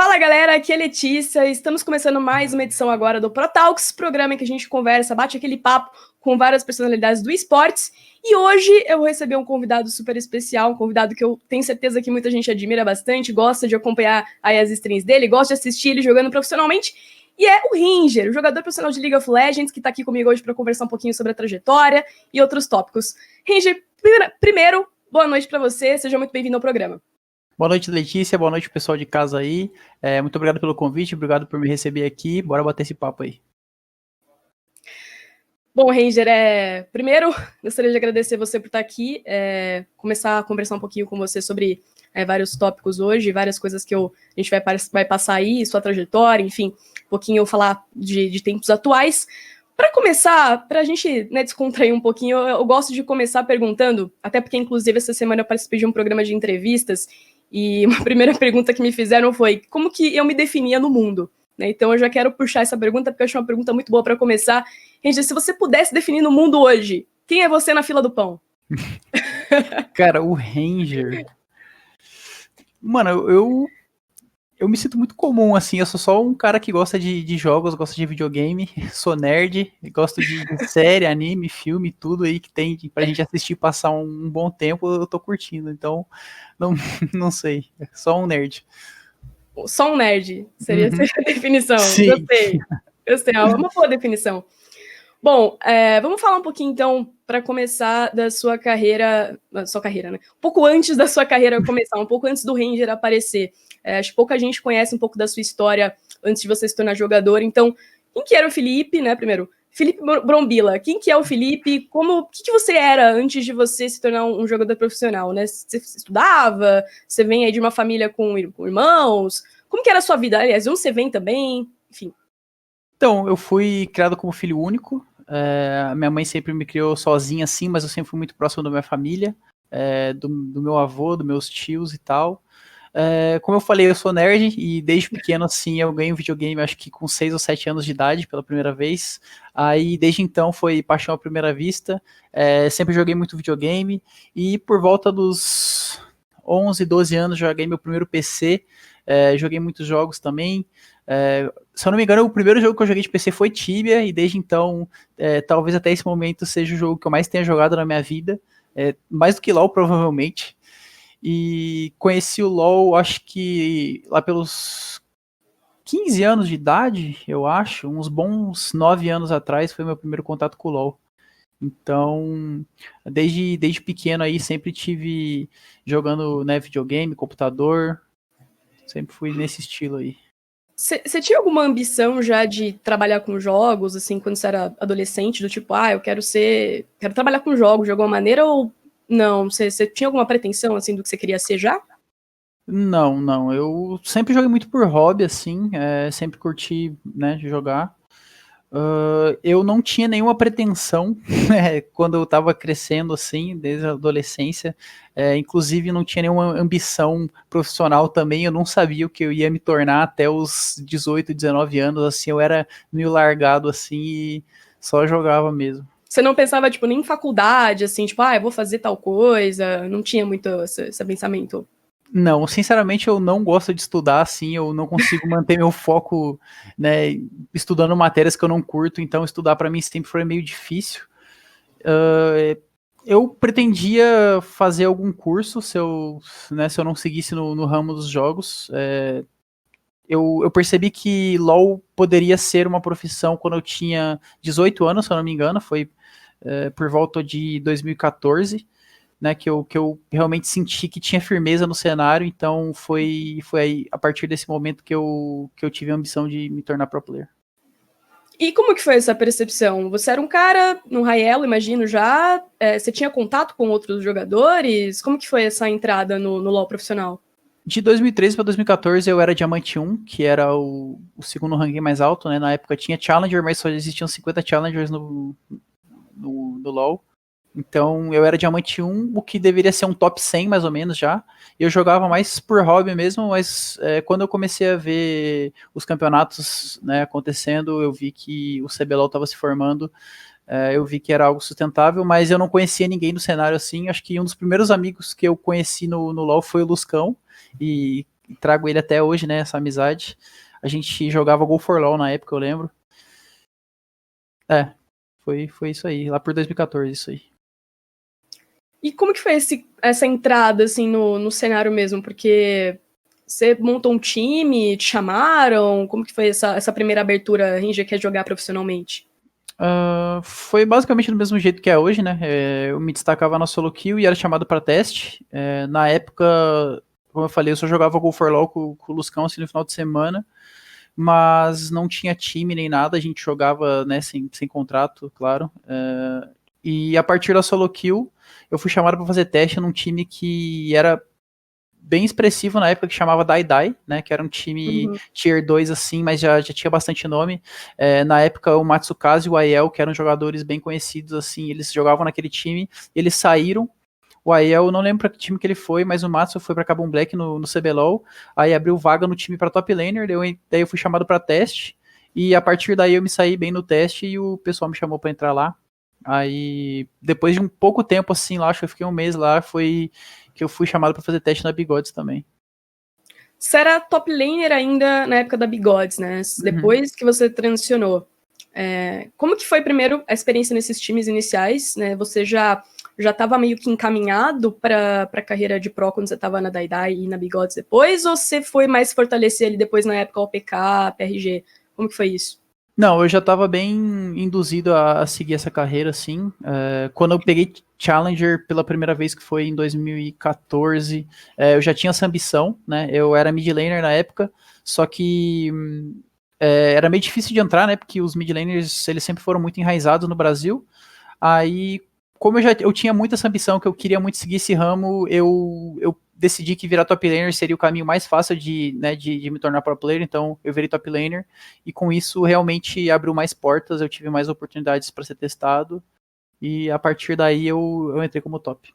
Fala galera, aqui é Letícia, estamos começando mais uma edição agora do ProTalks, programa em que a gente conversa, bate aquele papo com várias personalidades do esportes, e hoje eu vou receber um convidado super especial, um convidado que eu tenho certeza que muita gente admira bastante, gosta de acompanhar aí as streams dele, gosta de assistir ele jogando profissionalmente, e é o Ringer, o jogador profissional de League of Legends, que está aqui comigo hoje para conversar um pouquinho sobre a trajetória e outros tópicos. Ringer, primeiro, boa noite para você, seja muito bem-vindo ao programa. Boa noite, Letícia. Boa noite, pessoal de casa aí. Muito obrigado pelo convite, obrigado por me receber aqui. Bora bater esse papo aí. Bom, Ranger, primeiro, gostaria de agradecer você por estar aqui, começar a conversar um pouquinho com você sobre vários tópicos hoje, várias coisas que a gente vai passar aí, sua trajetória, enfim, um pouquinho falar de tempos atuais. Para começar, para a gente descontrair um pouquinho, eu gosto de começar perguntando, até porque, inclusive, essa semana eu participei de um programa de entrevistas, e uma primeira pergunta que me fizeram foi como que eu me definia no mundo? Então eu já quero puxar essa pergunta, porque eu acho uma pergunta muito boa para começar. Gente, se você pudesse definir no mundo hoje, quem é você na fila do pão? Cara, o Ranger... Mano, eu me sinto muito comum, assim, eu sou só um cara que gosta de jogos, gosta de videogame, sou nerd, gosto de série, anime, filme, tudo aí que tem pra gente assistir e passar um bom tempo, eu tô curtindo, então, não sei, só um nerd. Só um nerd, seria essa a definição. Sim. Gostei, é uma boa definição. Bom, vamos falar um pouquinho, então, para começar da sua carreira, né? Um pouco antes da sua carreira começar, um pouco antes do Ranger aparecer. Acho que pouca gente conhece um pouco da sua história antes de você se tornar jogador. Então, quem que era o Felipe, né? Primeiro, Felipe Brombila, quem que é o Felipe? O que você era antes de você se tornar um jogador profissional, né? Você estudava? Você vem aí de uma família com irmãos? Como que era a sua vida? Aliás, onde você vem também? Enfim. Então, eu fui criado como filho único. Minha mãe sempre me criou sozinha assim, mas eu sempre fui muito próximo da minha família, do meu avô, dos meus tios e tal. Como eu falei, eu sou nerd e desde pequeno assim eu ganhei um videogame, acho que com 6 ou 7 anos de idade pela primeira vez. Aí desde então foi paixão à primeira vista. Sempre joguei muito videogame e por volta dos 11, 12 anos joguei meu primeiro PC. Joguei muitos jogos também. Se eu não me engano, o primeiro jogo que eu joguei de PC foi Tibia, e desde então, talvez até esse momento seja o jogo que eu mais tenha jogado na minha vida, mais do que LoL, provavelmente. E conheci o LoL, acho que lá pelos 15 anos de idade, eu acho, uns bons 9 anos atrás, foi meu primeiro contato com o LoL. Então, desde pequeno aí, sempre tive jogando videogame, computador, sempre fui nesse estilo aí. Você tinha alguma ambição já de trabalhar com jogos, assim, quando você era adolescente, do tipo, eu quero trabalhar com jogos de alguma maneira, ou não? Você tinha alguma pretensão, assim, do que você queria ser já? Não, eu sempre joguei muito por hobby, assim, sempre curti, jogar. Eu não tinha nenhuma pretensão quando eu estava crescendo, assim, desde a adolescência, inclusive não tinha nenhuma ambição profissional também, eu não sabia o que eu ia me tornar até os 18, 19 anos, assim, eu era meio largado, assim, e só jogava mesmo. Você não pensava, tipo, nem em faculdade, assim, tipo, eu vou fazer tal coisa, não tinha muito esse pensamento? Não, sinceramente eu não gosto de estudar, assim, eu não consigo manter meu foco, estudando matérias que eu não curto, então estudar para mim sempre foi meio difícil. Eu pretendia fazer algum curso se eu não seguisse no ramo dos jogos. Eu percebi que LoL poderia ser uma profissão quando eu tinha 18 anos, se eu não me engano, foi por volta de 2014. Que eu realmente senti que tinha firmeza no cenário, então foi aí, a partir desse momento que eu tive a ambição de me tornar pro player. E como que foi essa percepção? Você era um cara no high elo, imagino já, você tinha contato com outros jogadores? Como que foi essa entrada no LoL profissional? De 2013 para 2014 eu era Diamante 1, que era o segundo ranking mais alto, né? Na época tinha Challenger, mas só existiam 50 Challengers no LoL. Então eu era Diamante 1, o que deveria ser um top 100 mais ou menos já. Eu jogava mais por hobby mesmo, mas quando eu comecei a ver os campeonatos acontecendo, eu vi que o CBLOL estava se formando, eu vi que era algo sustentável, mas eu não conhecia ninguém no cenário assim. Acho que um dos primeiros amigos que eu conheci no LoL foi o Luscão, e trago ele até hoje, né, essa amizade. A gente jogava Go for LOL na época, eu lembro. Foi isso aí, lá por 2014, isso aí. E como que foi essa entrada, assim, no cenário mesmo? Porque você montou um time, te chamaram? Como que foi essa primeira abertura, a gente quer jogar profissionalmente? Foi basicamente do mesmo jeito que é hoje, né? Eu me destacava na solo kill e era chamado para teste. Na época, como eu falei, eu só jogava Go for LOL com o Luscão assim, no final de semana, mas não tinha time nem nada, a gente jogava, né, sem contrato, claro. E a partir da solo kill, eu fui chamado para fazer teste num time que era bem expressivo na época, que chamava Dai Dai, né, que era um time Tier 2 assim, mas já tinha bastante nome. Na época, o Matsukaze e o Aiel, que eram jogadores bem conhecidos, assim, eles jogavam naquele time, eles saíram. O Aiel, eu não lembro para que time que ele foi, mas o Matsu foi para Kabum Black no CBLOL, aí abriu vaga no time para top laner, daí eu fui chamado para teste, e a partir daí eu me saí bem no teste e o pessoal me chamou para entrar lá. Aí, depois de um pouco tempo assim lá, acho que eu fiquei um mês lá, foi que eu fui chamado para fazer teste na Bigodes também. Você era top laner ainda na época da Bigodes, né? Depois que você transicionou. Como que foi primeiro a experiência nesses times iniciais, né? Você já estava meio que encaminhado para a carreira de pro quando você estava na Daidai e na Bigodes depois, ou você foi mais fortalecer ali depois na época OPK, PRG? Como que foi isso? Não, eu já estava bem induzido a seguir essa carreira, assim. Quando eu peguei Challenger pela primeira vez, que foi em 2014, eu já tinha essa ambição, né? Eu era mid laner na época, só que era meio difícil de entrar, né? Porque os mid laners, eles sempre foram muito enraizados no Brasil. Aí, como eu tinha muito essa ambição, que eu queria muito seguir esse ramo, eu decidi que virar top laner seria o caminho mais fácil de me tornar pro player, então eu virei top laner, e com isso realmente abriu mais portas, eu tive mais oportunidades para ser testado, e a partir daí eu entrei como top.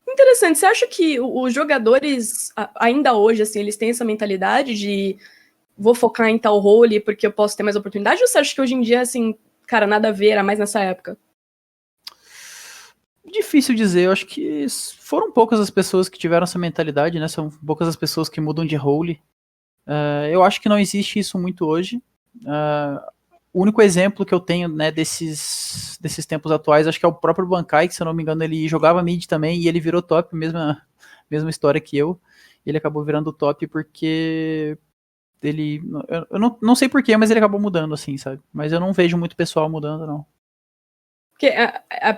Interessante. Você acha que os jogadores, ainda hoje, assim, eles têm essa mentalidade de vou focar em tal role porque eu posso ter mais oportunidade? Ou você acha que hoje em dia, assim, cara, nada a ver, era mais nessa época? Difícil dizer, eu acho que foram poucas as pessoas que tiveram essa mentalidade, né? São poucas as pessoas que mudam de role. Eu acho que não existe isso muito hoje. O único exemplo que eu tenho, né, desses tempos atuais, acho que é o próprio Bankai, que se eu não me engano ele jogava mid também e ele virou top, mesma história que eu. Ele acabou virando top porque ele, eu não sei porquê, mas ele acabou mudando assim, sabe? Mas eu não vejo muito pessoal mudando, não. Porque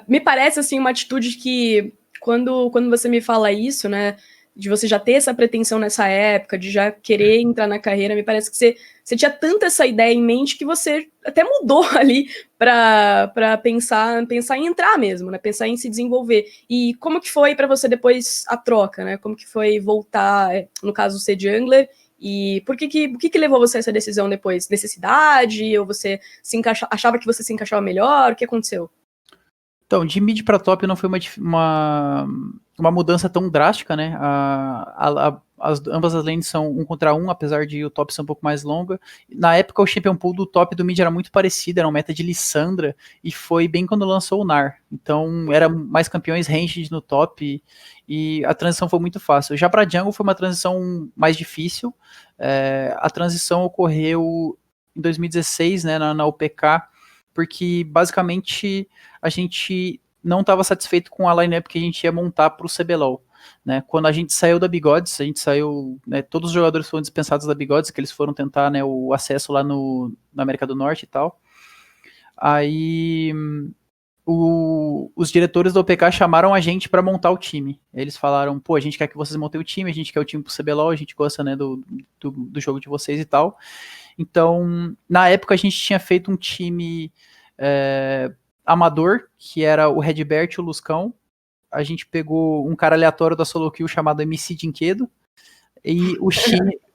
me parece, assim, uma atitude que, quando você me fala isso, né, de você já ter essa pretensão nessa época, de já querer entrar na carreira, me parece que você tinha tanta essa ideia em mente que você até mudou ali para pensar em entrar mesmo, né, pensar em se desenvolver. E como que foi para você depois a troca, né? Como que foi voltar, no caso, ser jungler, e o que levou você a essa decisão depois? Necessidade? Ou você achava que você se encaixava melhor? O que aconteceu? Então, de mid para top não foi uma mudança tão drástica, né? Ambas as lanes são 1 contra 1, apesar de o top ser um pouco mais longa. Na época, o champion pool do top e do mid era muito parecido, era uma meta de Lissandra, e foi bem quando lançou o Nar. Então, era mais campeões ranged no top, e a transição foi muito fácil. Já para jungle foi uma transição mais difícil. A transição ocorreu em 2016, né, na UPK, porque basicamente a gente não estava satisfeito com a lineup que a gente ia montar para o CBLOL. Né? Quando a gente saiu da Bigodes, a gente saiu, né, todos os jogadores foram dispensados da Bigodes, que eles foram tentar, né, o acesso lá na América do Norte e tal. Aí os diretores do OPK chamaram a gente para montar o time. Eles falaram, pô, a gente quer que vocês montem o time, a gente quer o time pro CBLOL, a gente gosta, né, do jogo de vocês e tal. Então, na época a gente tinha feito um time amador, que era o Redbert e o Luscão. A gente pegou um cara aleatório da solo kill chamado MC Dinquedo, e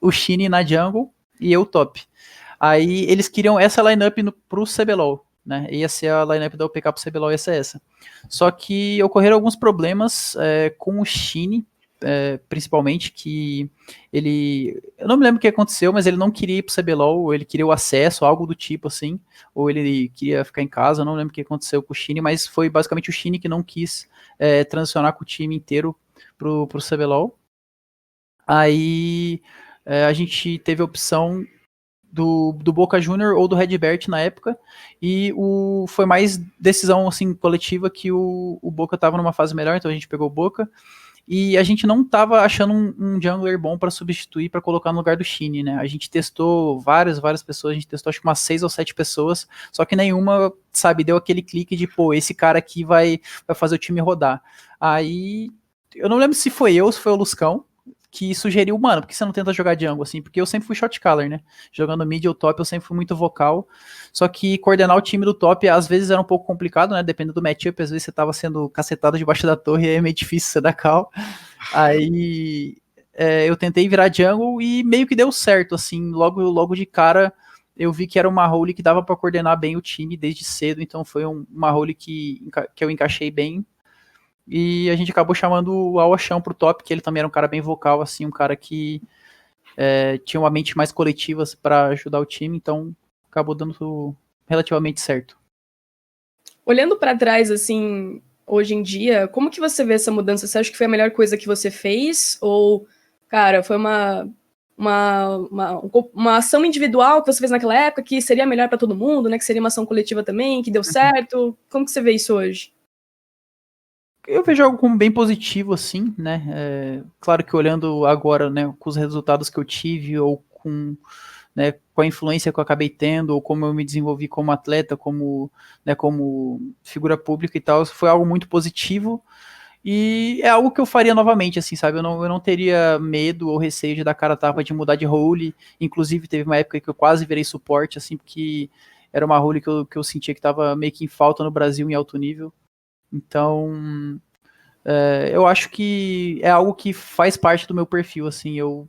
o Shine na jungle, e eu top. Aí eles queriam essa lineup pro CBLOL, né? Ia ser a lineup da OPK pro CBLOL, ia ser essa. Só que ocorreram alguns problemas com o Shine, principalmente, que eu não me lembro o que aconteceu, mas ele não queria ir pro CBLOL, ou ele queria o acesso, algo do tipo assim, ou ele queria ficar em casa, eu não lembro o que aconteceu com o Shine, mas foi basicamente o Shine que não quis transicionar com o time inteiro pro CBLOL. Aí a gente teve a opção do Boca Junior ou do Redbert na época, e foi mais decisão assim, coletiva que o Boca estava numa fase melhor, então a gente pegou o Boca. E a gente não estava achando um jungler bom para substituir, para colocar no lugar do Shinny, né? A gente testou várias pessoas, a gente testou acho que umas 6 ou 7 pessoas, só que nenhuma, sabe, deu aquele clique de, pô, esse cara aqui vai fazer o time rodar. Aí, eu não lembro se foi eu ou se foi o Luscão, que sugeriu, mano, por que você não tenta jogar jungle, assim? Porque eu sempre fui shot caller, né? Jogando mid ou top, eu sempre fui muito vocal. Só que coordenar o time do top, às vezes, era um pouco complicado, né? Dependendo do matchup, às vezes você tava sendo cacetado debaixo da torre e aí é meio difícil você dar cal. Aí eu tentei virar jungle e meio que deu certo, assim. Logo de cara, eu vi que era uma role que dava para coordenar bem o time desde cedo, então foi uma role que eu encaixei bem. E a gente acabou chamando o Aoshão pro top, que ele também era um cara bem vocal, assim, um cara que tinha uma mente mais coletiva para ajudar o time, então acabou dando relativamente certo. Olhando para trás, assim, hoje em dia, como que você vê essa mudança? Você acha que foi a melhor coisa que você fez? Ou, cara, foi uma ação individual que você fez naquela época que seria melhor para todo mundo, né? Que seria uma ação coletiva também, que deu certo? Como que você vê isso hoje? Eu vejo algo como bem positivo, assim, né? Claro que olhando agora, né, com os resultados que eu tive, ou né, com a influência que eu acabei tendo, ou como eu me desenvolvi como atleta, né, como figura pública e tal, foi algo muito positivo. E é algo que eu faria novamente, assim, sabe? Eu não teria medo ou receio de dar cara a tapa, de mudar de role. Inclusive, teve uma época que eu quase virei suporte, assim, porque era uma role que eu sentia que estava meio que em falta no Brasil em alto nível. Então, eu acho que é algo que faz parte do meu perfil, assim, eu,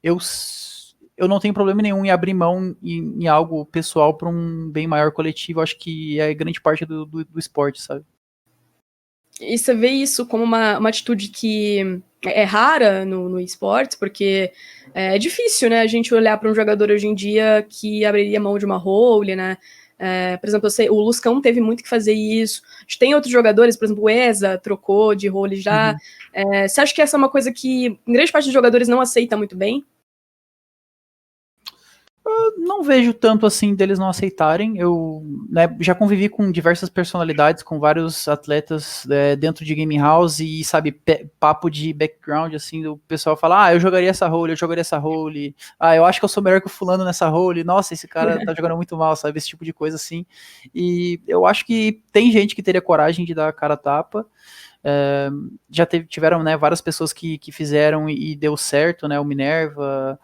eu não tenho problema nenhum em abrir mão em algo pessoal para um bem maior coletivo, acho que é grande parte do esporte, sabe? E você vê isso como uma atitude que é rara no esportes, porque é difícil, né, a gente olhar para um jogador hoje em dia que abriria mão de uma role, né? Por exemplo, eu sei, o Luscão teve muito que fazer isso. A gente tem outros jogadores, por exemplo, o Eza trocou de role já. Uhum. Você acha que essa é uma coisa que grande parte dos jogadores não aceita muito bem? Não vejo tanto assim deles não aceitarem. Eu, né, já convivi com diversas personalidades, com vários atletas dentro de game house e, sabe, papo de background, assim, o pessoal fala, eu jogaria essa role, eu acho que eu sou melhor que o fulano nessa role, nossa, esse cara tá jogando muito mal, sabe, esse tipo de coisa assim. E eu acho que tem gente que teria coragem de dar a cara a tapa. Já tiveram, né, várias pessoas que fizeram e deu certo, né, o Minerva,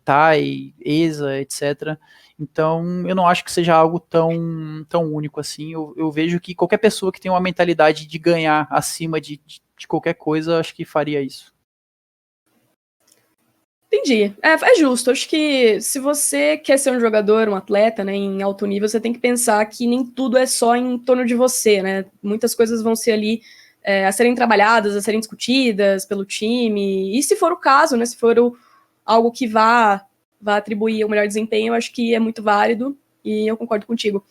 Tai, ESA, etc. Então, eu não acho que seja algo tão único assim. Eu vejo que qualquer pessoa que tem uma mentalidade de ganhar acima de qualquer coisa, acho que faria isso. Entendi. É justo. Acho que se você quer ser um jogador, um atleta, né, em alto nível, você tem que pensar que nem tudo é só em torno de você, né? Muitas coisas vão ser ali a serem trabalhadas, a serem discutidas pelo time. E se for o caso, né, se for algo que vá atribuir o melhor desempenho, eu acho que é muito válido e eu concordo contigo.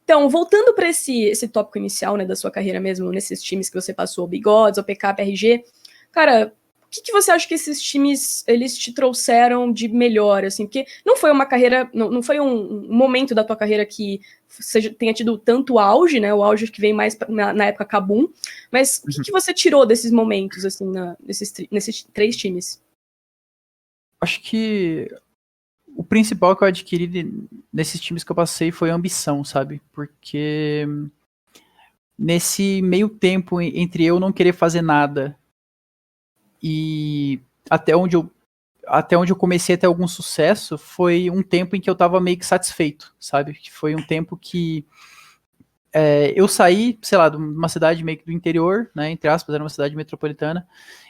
Então, voltando para esse tópico inicial, né, da sua carreira mesmo, nesses times que você passou, Bigodes, OPK, PRG, cara, o que você acha que esses times, eles te trouxeram de melhor, assim? Porque não foi uma carreira, não foi um momento da tua carreira que tenha tido tanto auge, né? O auge que veio mais na época Kabum. Mas o que você tirou desses momentos, assim, nesses 3 times? Acho que o principal que eu adquiri nesses times que eu passei foi a ambição, sabe? Porque nesse meio tempo entre eu não querer fazer nada e até onde eu comecei a ter algum sucesso, foi um tempo em que eu tava meio que satisfeito, sabe? Foi um tempo que eu saí, sei lá, de uma cidade meio que do interior, né, entre aspas, era uma cidade metropolitana,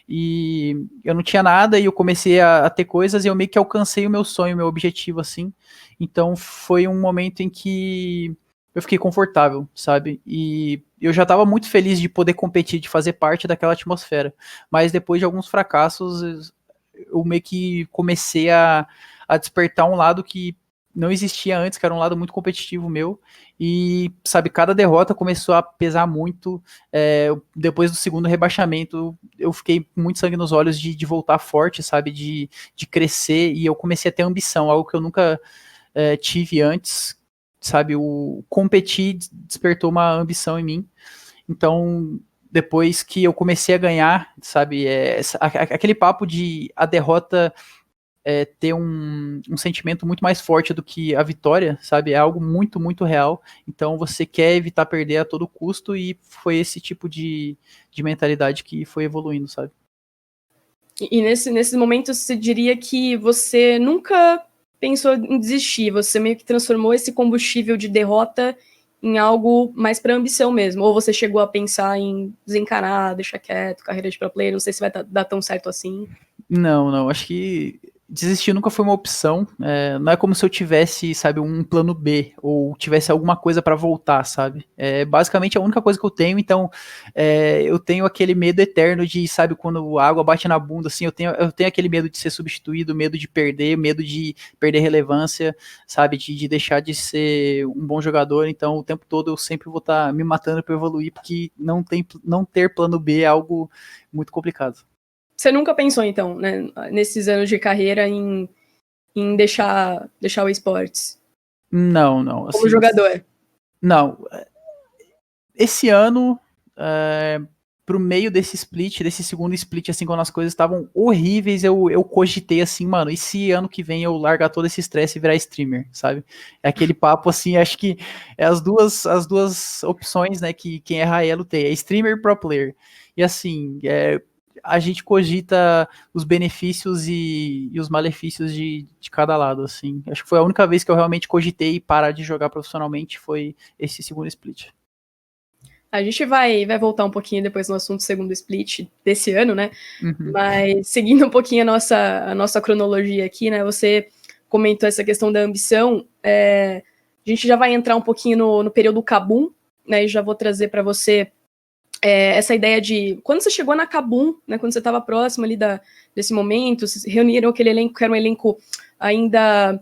e eu não tinha nada, e eu comecei a ter coisas, e eu meio que alcancei o meu sonho, o meu objetivo, assim. Então foi um momento em que eu fiquei confortável, sabe? E eu já estava muito feliz de poder competir, de fazer parte daquela atmosfera. Mas depois de alguns fracassos, eu meio que comecei a despertar um lado que não existia antes, que era um lado muito competitivo meu, e, sabe, cada derrota começou a pesar muito. Depois do segundo rebaixamento, eu fiquei com muito sangue nos olhos de voltar forte, sabe, de crescer, e eu comecei a ter ambição, algo que eu nunca tive antes, sabe, o competir despertou uma ambição em mim. Então, depois que eu comecei a ganhar, sabe, aquele papo de a derrota ter um sentimento muito mais forte do que a vitória, sabe? É algo muito, muito real. Então você quer evitar perder a todo custo, e foi esse tipo de mentalidade que foi evoluindo, sabe? E nesses momentos você diria que você nunca pensou em desistir, você meio que transformou esse combustível de derrota em algo mais para ambição mesmo, ou você chegou a pensar em desencanar, deixar quieto, carreira de pro player, não sei se vai dar tão certo assim. Não, acho que desistir nunca foi uma opção. Não é como se eu tivesse, sabe, um plano B ou tivesse alguma coisa para voltar, sabe? Basicamente a única coisa que eu tenho. Então, eu tenho aquele medo eterno de, sabe, quando a água bate na bunda, assim, eu tenho aquele medo de ser substituído, medo de perder relevância, sabe, de deixar de ser um bom jogador. Então, o tempo todo eu sempre vou estar me matando para evoluir, porque não ter plano B é algo muito complicado. Você nunca pensou, então, né, nesses anos de carreira, em deixar o esportes? Não, Como assim, jogador? não. Esse ano, pro meio desse segundo split, assim, quando as coisas estavam horríveis, eu cogitei assim, mano, e se ano que vem eu largar todo esse estresse e virar streamer, sabe? É aquele papo, assim, acho que é as duas opções, né, que quem é Raelo tem, é streamer e pro player. E assim, a gente cogita os benefícios e os malefícios de cada lado, assim. Acho que foi a única vez que eu realmente cogitei parar de jogar profissionalmente, foi esse segundo split. A gente vai voltar um pouquinho depois no assunto segundo split desse ano, né? Uhum. Mas seguindo um pouquinho a nossa cronologia aqui, né? Você comentou essa questão da ambição. A gente já vai entrar um pouquinho no período Kabum, né? E já vou trazer para você essa ideia de quando você chegou na Kabum, né? Quando você estava próximo ali desse momento, se reuniram aquele elenco que era um elenco ainda.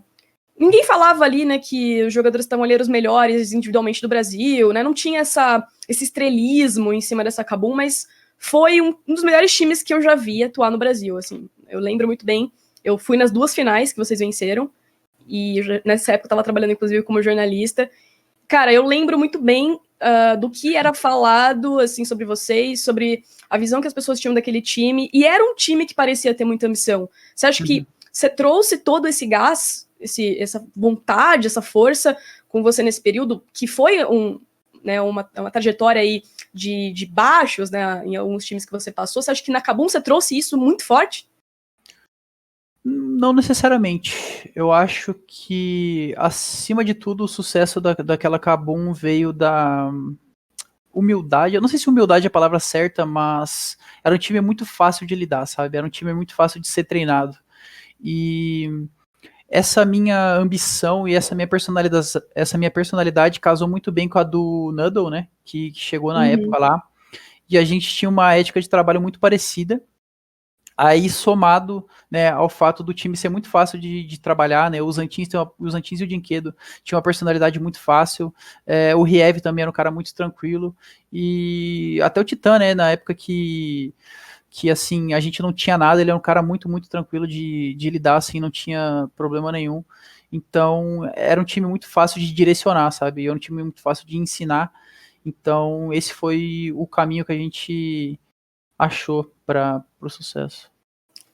Ninguém falava ali, né, que os jogadores estavam ali os melhores individualmente do Brasil, né? Não tinha esse estrelismo em cima dessa Kabum, mas foi um dos melhores times que eu já vi atuar no Brasil, assim. Eu lembro muito bem, eu fui nas 2 finais que vocês venceram, e nessa época eu tava trabalhando, inclusive, como jornalista. Cara, eu lembro muito bem do que era falado, assim, sobre vocês, sobre a visão que as pessoas tinham daquele time, e era um time que parecia ter muita ambição. Você acha que você trouxe todo esse gás, essa vontade, essa força com você nesse período, que foi uma trajetória aí de baixos, né, em alguns times que você passou? Você acha que na Kabum você trouxe isso muito forte? Não necessariamente. Eu acho que, acima de tudo, o sucesso daquela Kabum veio da humildade. Eu não sei se humildade é a palavra certa, mas era um time muito fácil de lidar, sabe? Era um time muito fácil de ser treinado. E essa minha ambição e essa minha personalidade casou muito bem com a do Nuddle, né? Que chegou na época lá. E a gente tinha uma ética de trabalho muito parecida. Aí, somado, né, ao fato do time ser muito fácil de trabalhar, né, os Antins e o Dinquedo tinham uma personalidade muito fácil, o Riev também era um cara muito tranquilo, e até o Titã, né, na época que assim, a gente não tinha nada, ele era um cara muito, muito tranquilo de lidar, assim, não tinha problema nenhum. Então, era um time muito fácil de direcionar, sabe, era um time muito fácil de ensinar. Então, esse foi o caminho que a gente achou para o sucesso.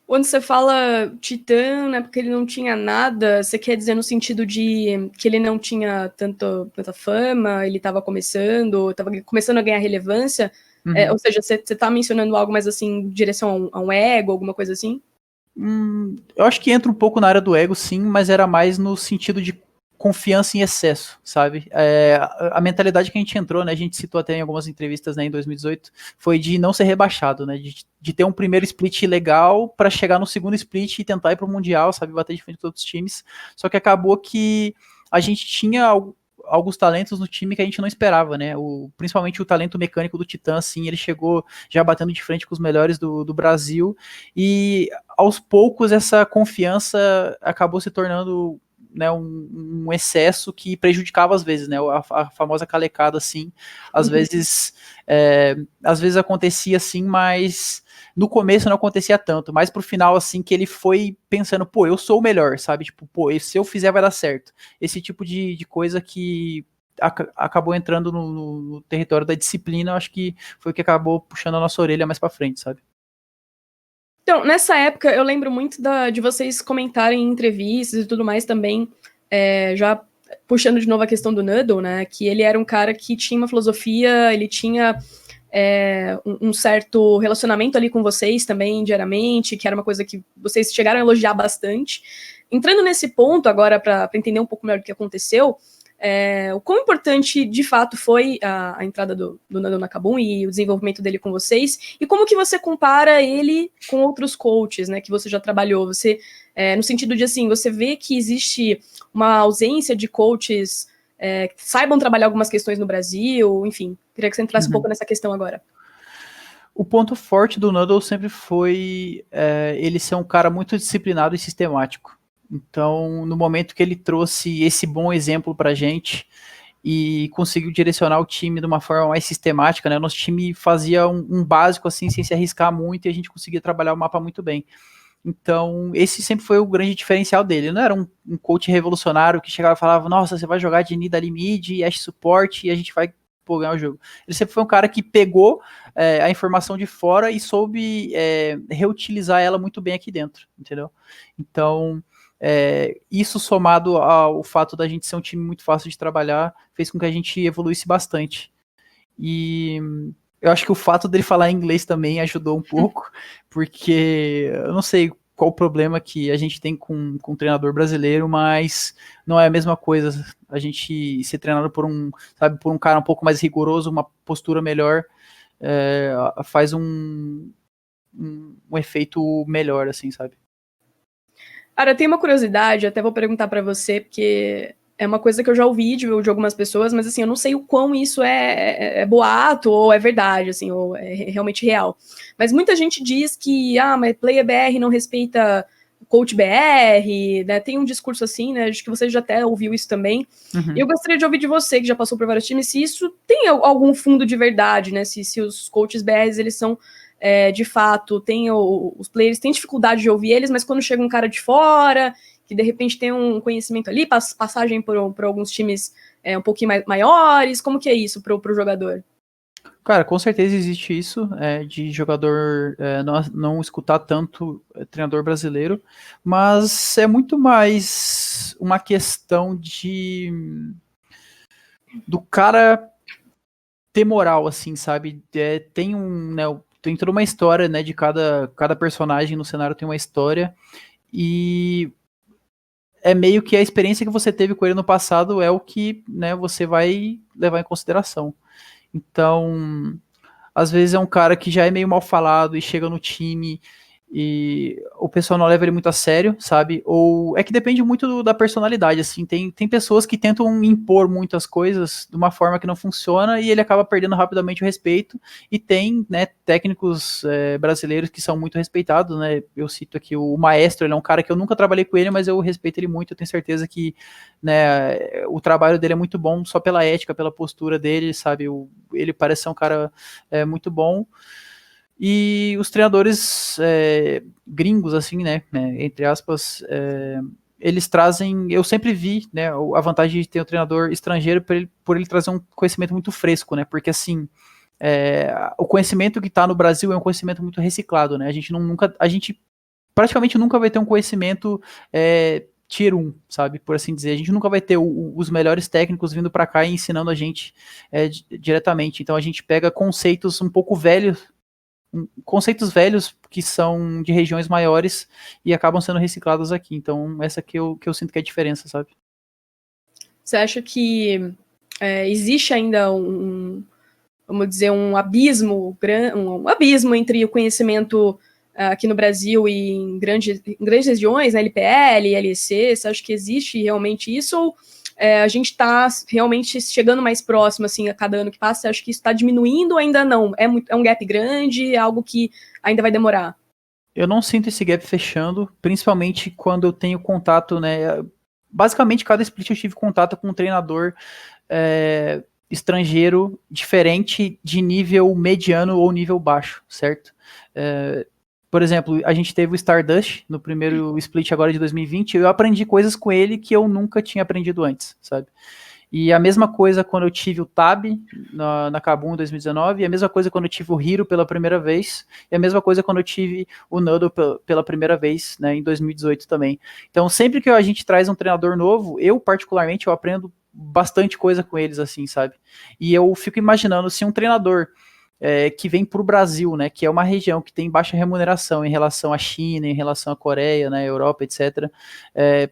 Quando você fala Titã, né, porque ele não tinha nada, você quer dizer no sentido de que ele não tinha tanta fama, ele estava começando a ganhar relevância? Ou seja, você está mencionando algo mais assim, em direção a um ego, alguma coisa assim? Eu acho que entra um pouco na área do ego, sim, mas era mais no sentido de confiança em excesso, sabe? A mentalidade que a gente entrou, né? A gente citou até em algumas entrevistas, né, em 2018, foi de não ser rebaixado, né? De ter um primeiro split legal para chegar no segundo split e tentar ir pro Mundial, sabe? Bater de frente com outros times. Só que acabou que a gente tinha alguns talentos no time que a gente não esperava, né? Principalmente o talento mecânico do Titã, assim, ele chegou já batendo de frente com os melhores do Brasil, e aos poucos essa confiança acabou se tornando né, um excesso que prejudicava às vezes, né, a famosa calecada, assim, às vezes acontecia assim, mas no começo não acontecia tanto, mas pro final, assim, que ele foi pensando, pô, eu sou o melhor, sabe, tipo, pô, se eu fizer vai dar certo, esse tipo de coisa que acabou entrando no território da disciplina, eu acho que foi o que acabou puxando a nossa orelha mais pra frente, sabe. Então, nessa época, eu lembro muito de vocês comentarem em entrevistas e tudo mais também, já puxando de novo a questão do Noodle, né, que ele era um cara que tinha uma filosofia, ele tinha um certo relacionamento ali com vocês também, diariamente, que era uma coisa que vocês chegaram a elogiar bastante. Entrando nesse ponto agora, para entender um pouco melhor o que aconteceu, o quão importante de fato foi a entrada do Nando Nakabum e o desenvolvimento dele com vocês, e como que você compara ele com outros coaches, né, que você já trabalhou, você, no sentido de assim, você vê que existe uma ausência de coaches que saibam trabalhar algumas questões no Brasil, enfim, queria que você entrasse um pouco nessa questão agora. O ponto forte do Noodle sempre foi ele ser um cara muito disciplinado e sistemático. Então, no momento que ele trouxe esse bom exemplo pra gente e conseguiu direcionar o time de uma forma mais sistemática, né? Nosso time fazia um básico assim, sem se arriscar muito, e a gente conseguia trabalhar o mapa muito bem. Então, esse sempre foi o grande diferencial dele. Ele não era um coach revolucionário que chegava e falava, nossa, você vai jogar de Nidalee mid, Ashe suporte e a gente vai ganhar o jogo. Ele sempre foi um cara que pegou a informação de fora e soube reutilizar ela muito bem aqui dentro, entendeu? Então, isso somado ao fato da gente ser um time muito fácil de trabalhar, fez com que a gente evoluísse bastante. E eu acho que o fato dele falar inglês também ajudou um pouco, porque eu não sei qual o problema que a gente tem com um treinador brasileiro, mas não é a mesma coisa a gente ser treinado por um cara um pouco mais rigoroso, uma postura melhor, faz um efeito melhor, assim, sabe? Cara, eu tenho uma curiosidade, até vou perguntar pra você, porque é uma coisa que eu já ouvi de algumas pessoas, mas assim, eu não sei o quão isso é boato ou é verdade, assim, ou é realmente real. Mas muita gente diz que, mas Player BR não respeita Coach BR, né? Tem um discurso assim, né? Acho que você já até ouviu isso também. E eu gostaria de ouvir de você, que já passou por vários times, se isso tem algum fundo de verdade, né? Se os coaches BRs, eles são de fato, os players têm dificuldade de ouvir eles, mas quando chega um cara de fora, que de repente tem um conhecimento ali, passagem por alguns times um pouquinho maiores, como que é isso pro jogador? Cara, com certeza existe isso, de jogador não escutar tanto treinador brasileiro, mas é muito mais uma questão do cara ter moral, assim, sabe? Tem toda uma história, né, de cada personagem no cenário tem uma história, e é meio que a experiência que você teve com ele no passado é o que, né, você vai levar em consideração. Então, às vezes é um cara que já é meio mal falado e chega no time e o pessoal não leva ele muito a sério, sabe? Ou é que depende muito da personalidade, assim. Tem pessoas que tentam impor muitas coisas de uma forma que não funciona e ele acaba perdendo rapidamente o respeito. E tem, né, técnicos brasileiros que são muito respeitados, né? Eu cito aqui o Maestro, ele é um cara que eu nunca trabalhei com ele, mas eu respeito ele muito. Eu tenho certeza que, né, o trabalho dele é muito bom só pela ética, pela postura dele, sabe? Ele parece ser um cara muito bom. E os treinadores gringos, assim, né, entre aspas, eles trazem, eu sempre vi, né, a vantagem de ter um treinador estrangeiro por ele trazer um conhecimento muito fresco, né, porque assim, o conhecimento que está no Brasil é um conhecimento muito reciclado, né, a gente praticamente nunca vai ter um conhecimento tier 1, sabe, por assim dizer, a gente nunca vai ter os melhores técnicos vindo para cá e ensinando a gente diretamente, então a gente pega conceitos um pouco velhos que são de regiões maiores e acabam sendo reciclados aqui. Então, essa que eu sinto que é a diferença, sabe? Você acha que existe ainda vamos dizer, um abismo entre o conhecimento aqui no Brasil e em grandes regiões, né, LPL, LEC? Você acha que existe realmente isso? Ou a gente está realmente chegando mais próximo, assim, a cada ano que passa? Você acha que isso está diminuindo ou ainda não? É um gap grande? É algo que ainda vai demorar? Eu não sinto esse gap fechando, principalmente quando eu tenho contato, né, basicamente, cada split eu tive contato com um treinador estrangeiro diferente de nível mediano ou nível baixo, certo? Por exemplo, a gente teve o Stardust no primeiro split agora de 2020, eu aprendi coisas com ele que eu nunca tinha aprendido antes, sabe? E a mesma coisa quando eu tive o Tab na Kabum em 2019, e a mesma coisa quando eu tive o Hiro pela primeira vez, e a mesma coisa quando eu tive o Noodle pela primeira vez, né, em 2018 também. Então, sempre que a gente traz um treinador novo, eu particularmente, eu aprendo bastante coisa com eles, assim, sabe? E eu fico imaginando se um treinador que vem para o Brasil, né, que é uma região que tem baixa remuneração em relação à China, em relação à Coreia, né, Europa, etc.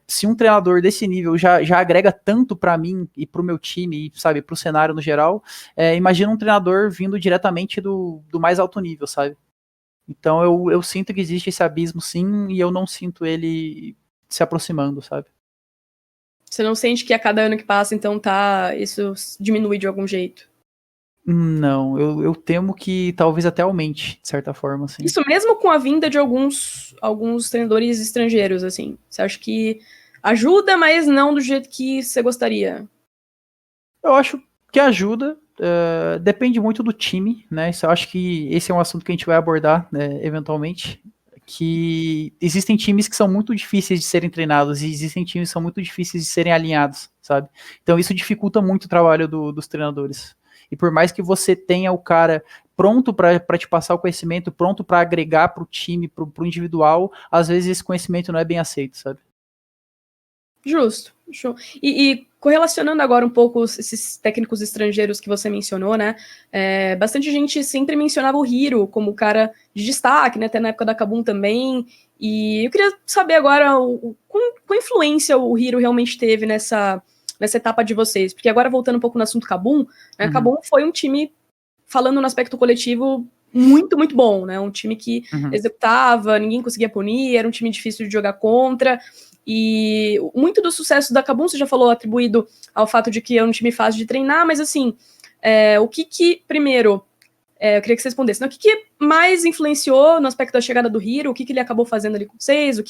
Se um treinador desse nível já agrega tanto para mim e para o meu time, e, sabe, para o cenário no geral, imagina um treinador vindo diretamente do mais alto nível, sabe? Então eu sinto que existe esse abismo, sim, e eu não sinto ele se aproximando, sabe? Você não sente que a cada ano que passa, então, isso diminui de algum jeito? Não, eu temo que talvez até aumente, de certa forma, assim. Isso mesmo com a vinda de alguns treinadores estrangeiros, assim. Você acha que ajuda, mas não do jeito que você gostaria? Eu acho que ajuda, depende muito do time, né? Eu acho que esse é um assunto que a gente vai abordar, né, eventualmente, que existem times que são muito difíceis de serem treinados e existem times que são muito difíceis de serem alinhados, sabe? Então isso dificulta muito o trabalho dos treinadores. E por mais que você tenha o cara pronto para te passar o conhecimento, pronto para agregar para o time, para o individual, às vezes esse conhecimento não é bem aceito, sabe? Justo. Show. E correlacionando agora um pouco esses técnicos estrangeiros que você mencionou, né? Bastante gente sempre mencionava o Hiro como o cara de destaque, né? Até na época da Kabum também. E eu queria saber agora qual influência o Hiro realmente teve nessa etapa de vocês. Porque agora, voltando um pouco no assunto Kabum, né? Kabum foi um time, falando no aspecto coletivo, muito, muito bom, né? Um time que executava, ninguém conseguia punir, era um time difícil de jogar contra. E muito do sucesso da Kabum, você já falou, atribuído ao fato de que é um time fácil de treinar, mas assim, o que primeiro, eu queria que você respondesse, né, o que mais influenciou no aspecto da chegada do Hiro, o que ele acabou fazendo ali com vocês,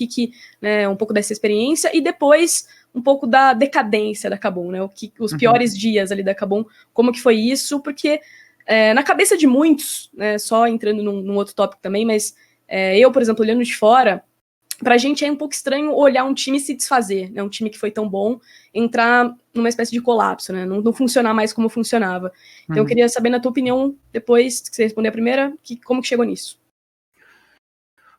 né, um pouco dessa experiência, e depois um pouco da decadência da Kabum, né, os piores dias ali da Kabum, como que foi isso, porque na cabeça de muitos, né, só entrando num outro tópico também, mas eu, por exemplo, olhando de fora, pra gente é um pouco estranho olhar um time se desfazer, né? Um time que foi tão bom, entrar numa espécie de colapso, né? Não funcionar mais como funcionava. Então eu queria saber, na tua opinião, depois que você responder a primeira, como que chegou nisso?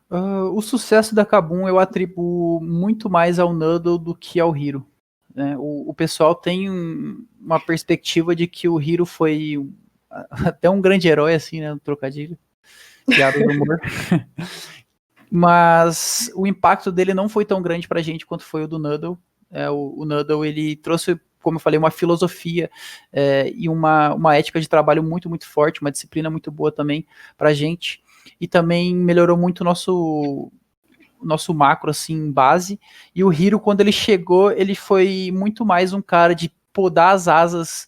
O sucesso da Kabum eu atribuo muito mais ao Noodle do que ao Hiro. Né? O pessoal tem uma perspectiva de que o Hiro foi até um grande herói, assim, né? Um trocadilho, piada do humor. Mas o impacto dele não foi tão grande pra gente quanto foi o do Noodle. O Noodle, ele trouxe, como eu falei, uma filosofia e uma ética de trabalho muito, muito forte, uma disciplina muito boa também pra gente. E também melhorou muito o nosso macro, assim, base. E o Hiro, quando ele chegou, ele foi muito mais um cara de podar as asas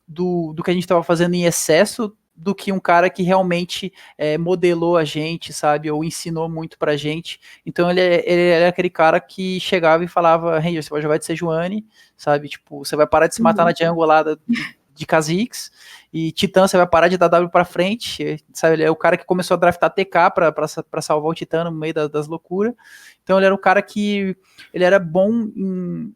do que a gente estava fazendo em excesso, do que um cara que realmente modelou a gente, sabe, ou ensinou muito pra gente. Então ele era aquele cara que chegava e falava, Ranger, você vai jogar de Sejuani, sabe, tipo, você vai parar de se matar na jungle lá de Kha'Zix, e Titã você vai parar de dar W pra frente, sabe, ele é o cara que começou a draftar TK pra salvar o Titã no meio das loucuras. Então ele era um cara que ele era bom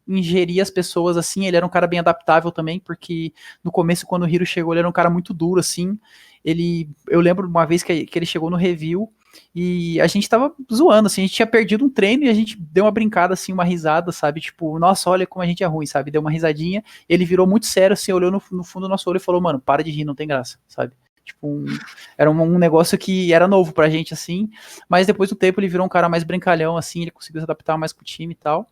em gerir as pessoas, assim, ele era um cara bem adaptável também, porque no começo, quando o Hiro chegou, ele era um cara muito duro, assim. Eu lembro uma vez que ele chegou no review e a gente tava zoando, assim, a gente tinha perdido um treino e a gente deu uma brincada, assim, uma risada, sabe? Tipo, nossa, olha como a gente é ruim, sabe? Deu uma risadinha, ele virou muito sério, assim, olhou no fundo do nosso olho e falou, mano, para de rir, não tem graça, sabe? Tipo, era um negócio que era novo pra gente, assim, mas depois do tempo ele virou um cara mais brincalhão, assim, ele conseguiu se adaptar mais com o time e tal.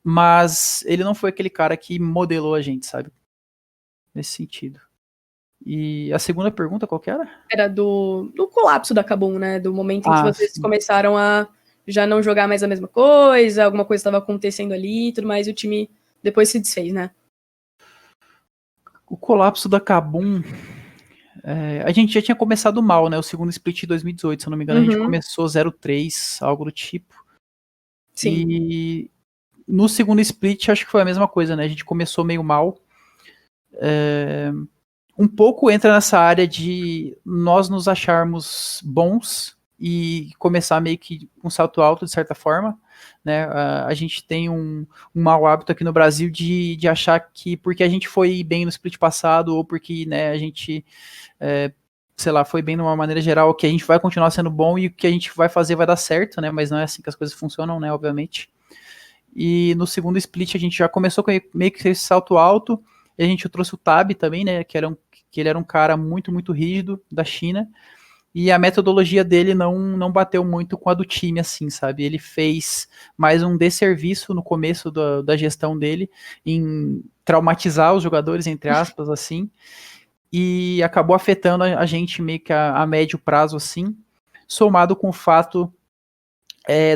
Mas ele não foi aquele cara que modelou a gente, sabe? Nesse sentido. E a segunda pergunta, qual que era? Era do colapso da Kabum, né? Do momento em que vocês começaram a já não jogar mais a mesma coisa, alguma coisa estava acontecendo ali e tudo mais, e o time depois se desfez, né? O colapso da Kabum... a gente já tinha começado mal, né? O segundo split de 2018, se eu não me engano, a gente começou 0-3, algo do tipo. Sim. E no segundo split, acho que foi a mesma coisa, né? A gente começou meio mal. Um pouco entra nessa área de nós nos acharmos bons e começar meio que um salto alto, de certa forma. Né? A gente tem um mau hábito aqui no Brasil de achar que porque a gente foi bem no split passado ou porque, né, a gente, sei lá, foi bem de uma maneira geral, que a gente vai continuar sendo bom e o que a gente vai fazer vai dar certo, né? Mas não é assim que as coisas funcionam, né? Obviamente. E no segundo split a gente já começou com meio que esse salto alto. E a gente trouxe o Tab também, né? Que ele era um cara muito, muito rígido da China. E a metodologia dele não bateu muito com a do time, assim, sabe? Ele fez mais um desserviço no começo da gestão dele, em traumatizar os jogadores, entre aspas, assim, e acabou afetando a gente meio que a médio prazo, assim, somado com o fato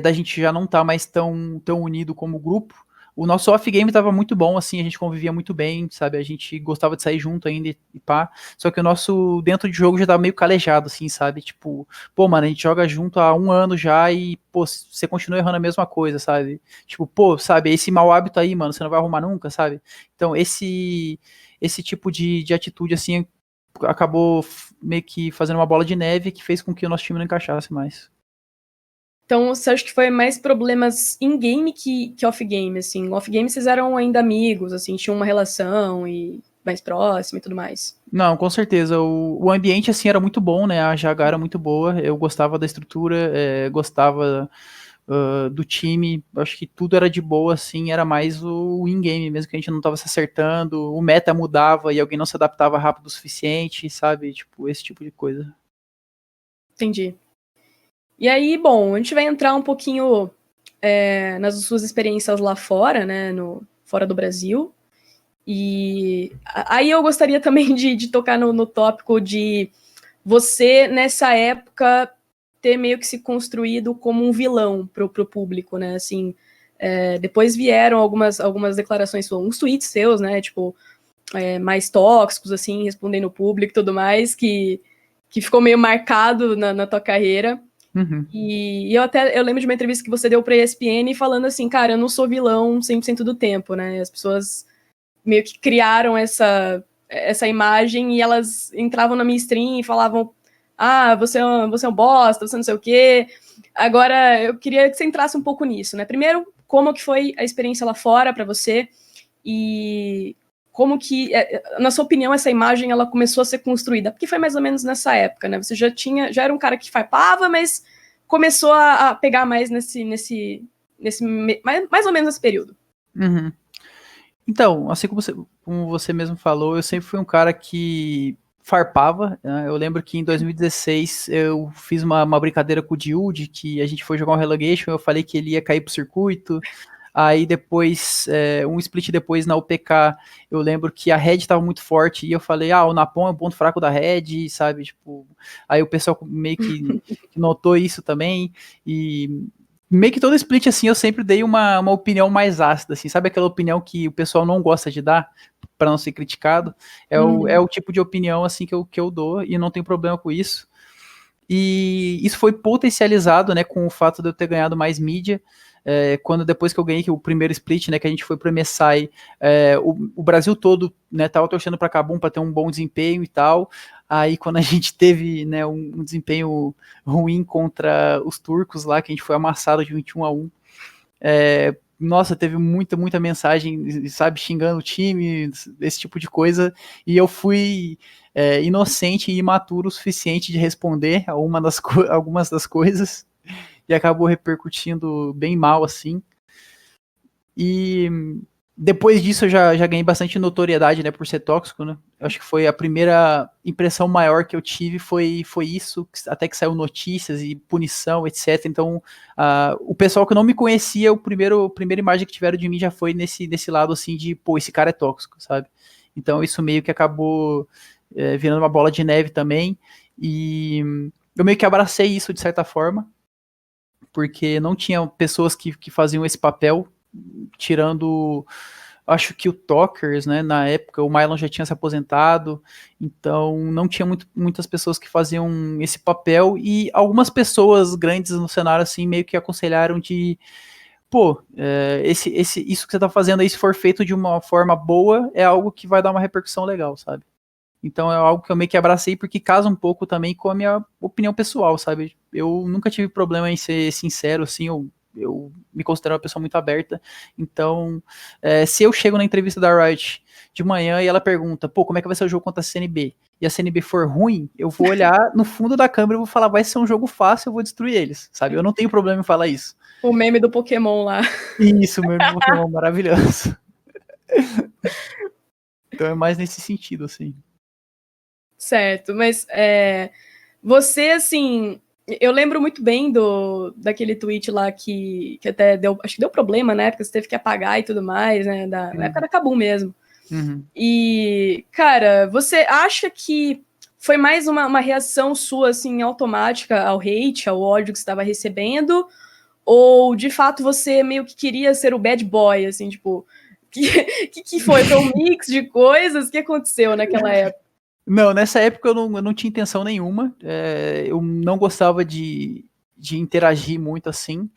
da gente já não estar mais tão unido como grupo. O nosso off-game tava muito bom, assim, a gente convivia muito bem, sabe? A gente gostava de sair junto ainda e pá. Só que o nosso dentro de jogo já tava meio calejado, assim, sabe? Tipo, pô, mano, a gente joga junto há 1 ano já e, pô, você continua errando a mesma coisa, sabe? Tipo, pô, sabe, esse mau hábito aí, mano, você não vai arrumar nunca, sabe? Então, esse tipo de atitude, assim, acabou meio que fazendo uma bola de neve que fez com que o nosso time não encaixasse mais. Então, você acha que foi mais problemas in-game que off-game, assim? Off-game vocês eram ainda amigos, assim, tinham uma relação e mais próxima e tudo mais? Não, com certeza. O ambiente, assim, era muito bom, né? A Jaga era muito boa. Eu gostava da estrutura, gostava do time. Acho que tudo era de boa, assim. Era mais o in-game mesmo, que a gente não tava se acertando. O meta mudava e alguém não se adaptava rápido o suficiente, sabe? Tipo, esse tipo de coisa. Entendi. E aí, bom, a gente vai entrar um pouquinho nas suas experiências lá fora, né? Fora do Brasil. E aí eu gostaria também de tocar no tópico de você, nessa época, ter meio que se construído como um vilão pro público, né? Assim, depois vieram algumas declarações, uns tweets seus, né? Tipo, mais tóxicos, assim, respondendo o público e tudo mais, que ficou meio marcado na tua carreira. Uhum. E eu lembro de uma entrevista que você deu pra ESPN falando assim, cara, eu não sou vilão 100% do tempo, né? As pessoas meio que criaram essa imagem e elas entravam na minha stream e falavam, você é um bosta, você não sei o quê. Agora, eu queria que você entrasse um pouco nisso, né? Primeiro, como que foi a experiência lá fora para você e como que, na sua opinião, essa imagem ela começou a ser construída? Porque foi mais ou menos nessa época, né? Você já era um cara que farpava, mas começou a pegar mais nesse mais ou menos nesse período. Uhum. Então, assim como você mesmo falou, eu sempre fui um cara que farpava, né? Eu lembro que em 2016 eu fiz uma brincadeira com o Diude, que a gente foi jogar um relegation, eu falei que ele ia cair pro circuito. Aí depois, um split depois na UPK, eu lembro que a Red estava muito forte e eu falei, o Napom é um ponto fraco da Red, sabe? Tipo, aí o pessoal meio que notou isso também. E meio que todo split, assim, eu sempre dei uma opinião mais ácida, assim, sabe aquela opinião que o pessoal não gosta de dar para não ser criticado? É o tipo de opinião, assim, que eu dou e não tem problema com isso. E isso foi potencializado, né, com o fato de eu ter ganhado mais mídia, depois que eu ganhei o primeiro split, né, que a gente foi para o MSI, o Brasil todo, né, tava torcendo para Kabum para ter um bom desempenho e tal. Aí quando a gente teve, né, um desempenho ruim contra os turcos lá, que a gente foi amassado de 21-1, nossa, teve muita mensagem, sabe, xingando o time, esse tipo de coisa, e eu fui inocente e imaturo o suficiente de responder a algumas das coisas, e acabou repercutindo bem mal, assim. E depois disso eu já ganhei bastante notoriedade, né, por ser tóxico, né? Eu acho que foi a primeira impressão maior que eu tive foi isso, até que saiu notícias e punição, etc. Então, o pessoal que não me conhecia, a primeira imagem que tiveram de mim já foi nesse lado, assim, de, pô, esse cara é tóxico, sabe? Então, isso meio que acabou virando uma bola de neve também, e eu meio que abracei isso de certa forma, porque não tinha pessoas que faziam esse papel, tirando, acho que o Talkers, né, na época, o Mylon já tinha se aposentado, então não tinha muitas pessoas que faziam esse papel, e algumas pessoas grandes no cenário, assim, meio que aconselharam de pô, isso que você tá fazendo aí, se for feito de uma forma boa, é algo que vai dar uma repercussão legal, sabe? Então é algo que eu meio que abracei porque casa um pouco também com a minha opinião pessoal, sabe? Eu nunca tive problema em ser sincero, assim, eu me considero uma pessoa muito aberta. Então, se eu chego na entrevista da Riot de manhã e ela pergunta, pô, como é que vai ser o jogo contra a CNB? E a CNB for ruim, eu vou olhar no fundo da câmera e vou falar, vai ser um jogo fácil, eu vou destruir eles, sabe? Eu não tenho problema em falar isso. O meme do Pokémon lá. Isso, meu Pokémon maravilhoso. Então é mais nesse sentido, assim. Certo, mas você, assim, eu lembro muito bem daquele tweet lá que até acho que deu problema, né, porque você teve que apagar e tudo mais, né, na época da Kabum mesmo. Uhum. E, cara, você acha que foi mais uma reação sua, assim, automática ao hate, ao ódio que você estava recebendo? Ou, de fato, você meio que queria ser o bad boy, assim, tipo... que foi? Foi um mix de coisas? O que aconteceu naquela época? Não, nessa época eu não tinha intenção nenhuma. Eu não gostava de interagir muito assim.